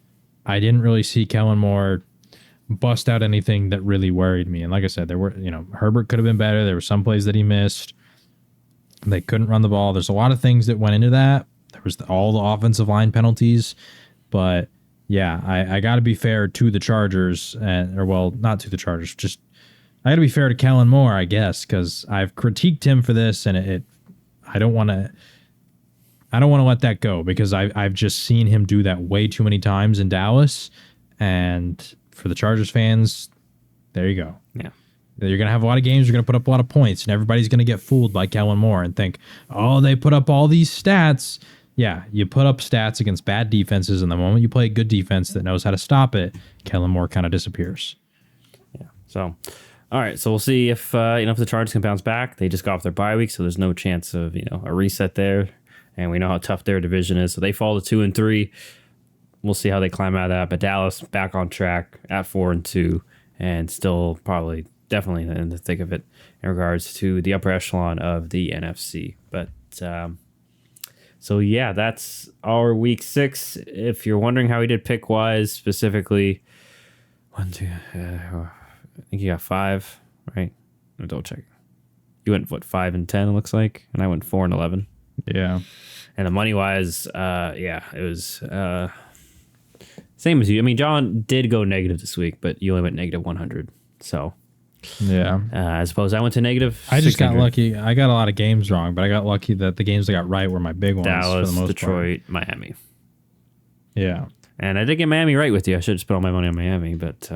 I didn't really see Kellen Moore bust out anything that really worried me. And like I said, there were, Herbert could have been better. There were some plays that he missed. They couldn't run the ball. There's a lot of things that went into that. There was all the offensive line penalties, but yeah, I got to be fair to the Chargers, not to the Chargers. Just I got to be fair to Kellen Moore, I guess, because I've critiqued him for this, and I don't want to let that go because I've just seen him do that way too many times in Dallas, and for the Chargers fans, there you go. Yeah. You're going to have a lot of games. You're going to put up a lot of points, and everybody's going to get fooled by Kellen Moore and think, oh, they put up all these stats. Yeah, you put up stats against bad defenses, and the moment you play a good defense that knows how to stop it, Kellen Moore kind of disappears. Yeah. So, All right, so we'll see if if the Chargers can bounce back. They just got off their bye week, so there's no chance of a reset there, and we know how tough their division is. So they fall to 2-3. We'll see how they climb out of that. But Dallas back on track at 4-2, and still probably definitely in the thick of it in regards to the upper echelon of the NFC. But so yeah, that's our week 6. If you're wondering how we did pick wise specifically, 1, 2. I think you got 5, right? No, double check. You went 5-10, it looks like, and I went 4-11. Yeah. And the money wise, it was same as you. I mean, John did go negative this week, but you only went negative 100. So Yeah. I suppose I went to negative. I just got 600. lucky. I got a lot of games wrong, but I got lucky that the games I got right were my big ones Dallas, for the most Detroit, Miami. part. Yeah. And I did get Miami right with you. I should have spent all my money on Miami, but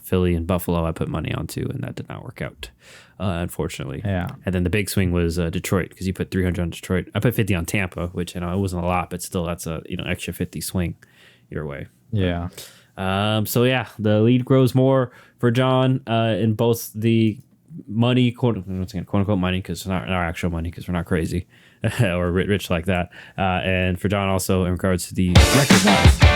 Philly and Buffalo I put money on too, and that did not work out, unfortunately. Yeah. And then the big swing was Detroit, because you put 300 on Detroit. I put 50 on Tampa, which it wasn't a lot, but still that's a extra 50 swing your way. Yeah. So yeah, the lead grows more for John in both the money, quote unquote money, because it's not our actual money, because we're not crazy or rich like that. And for John also in regards to the record wise.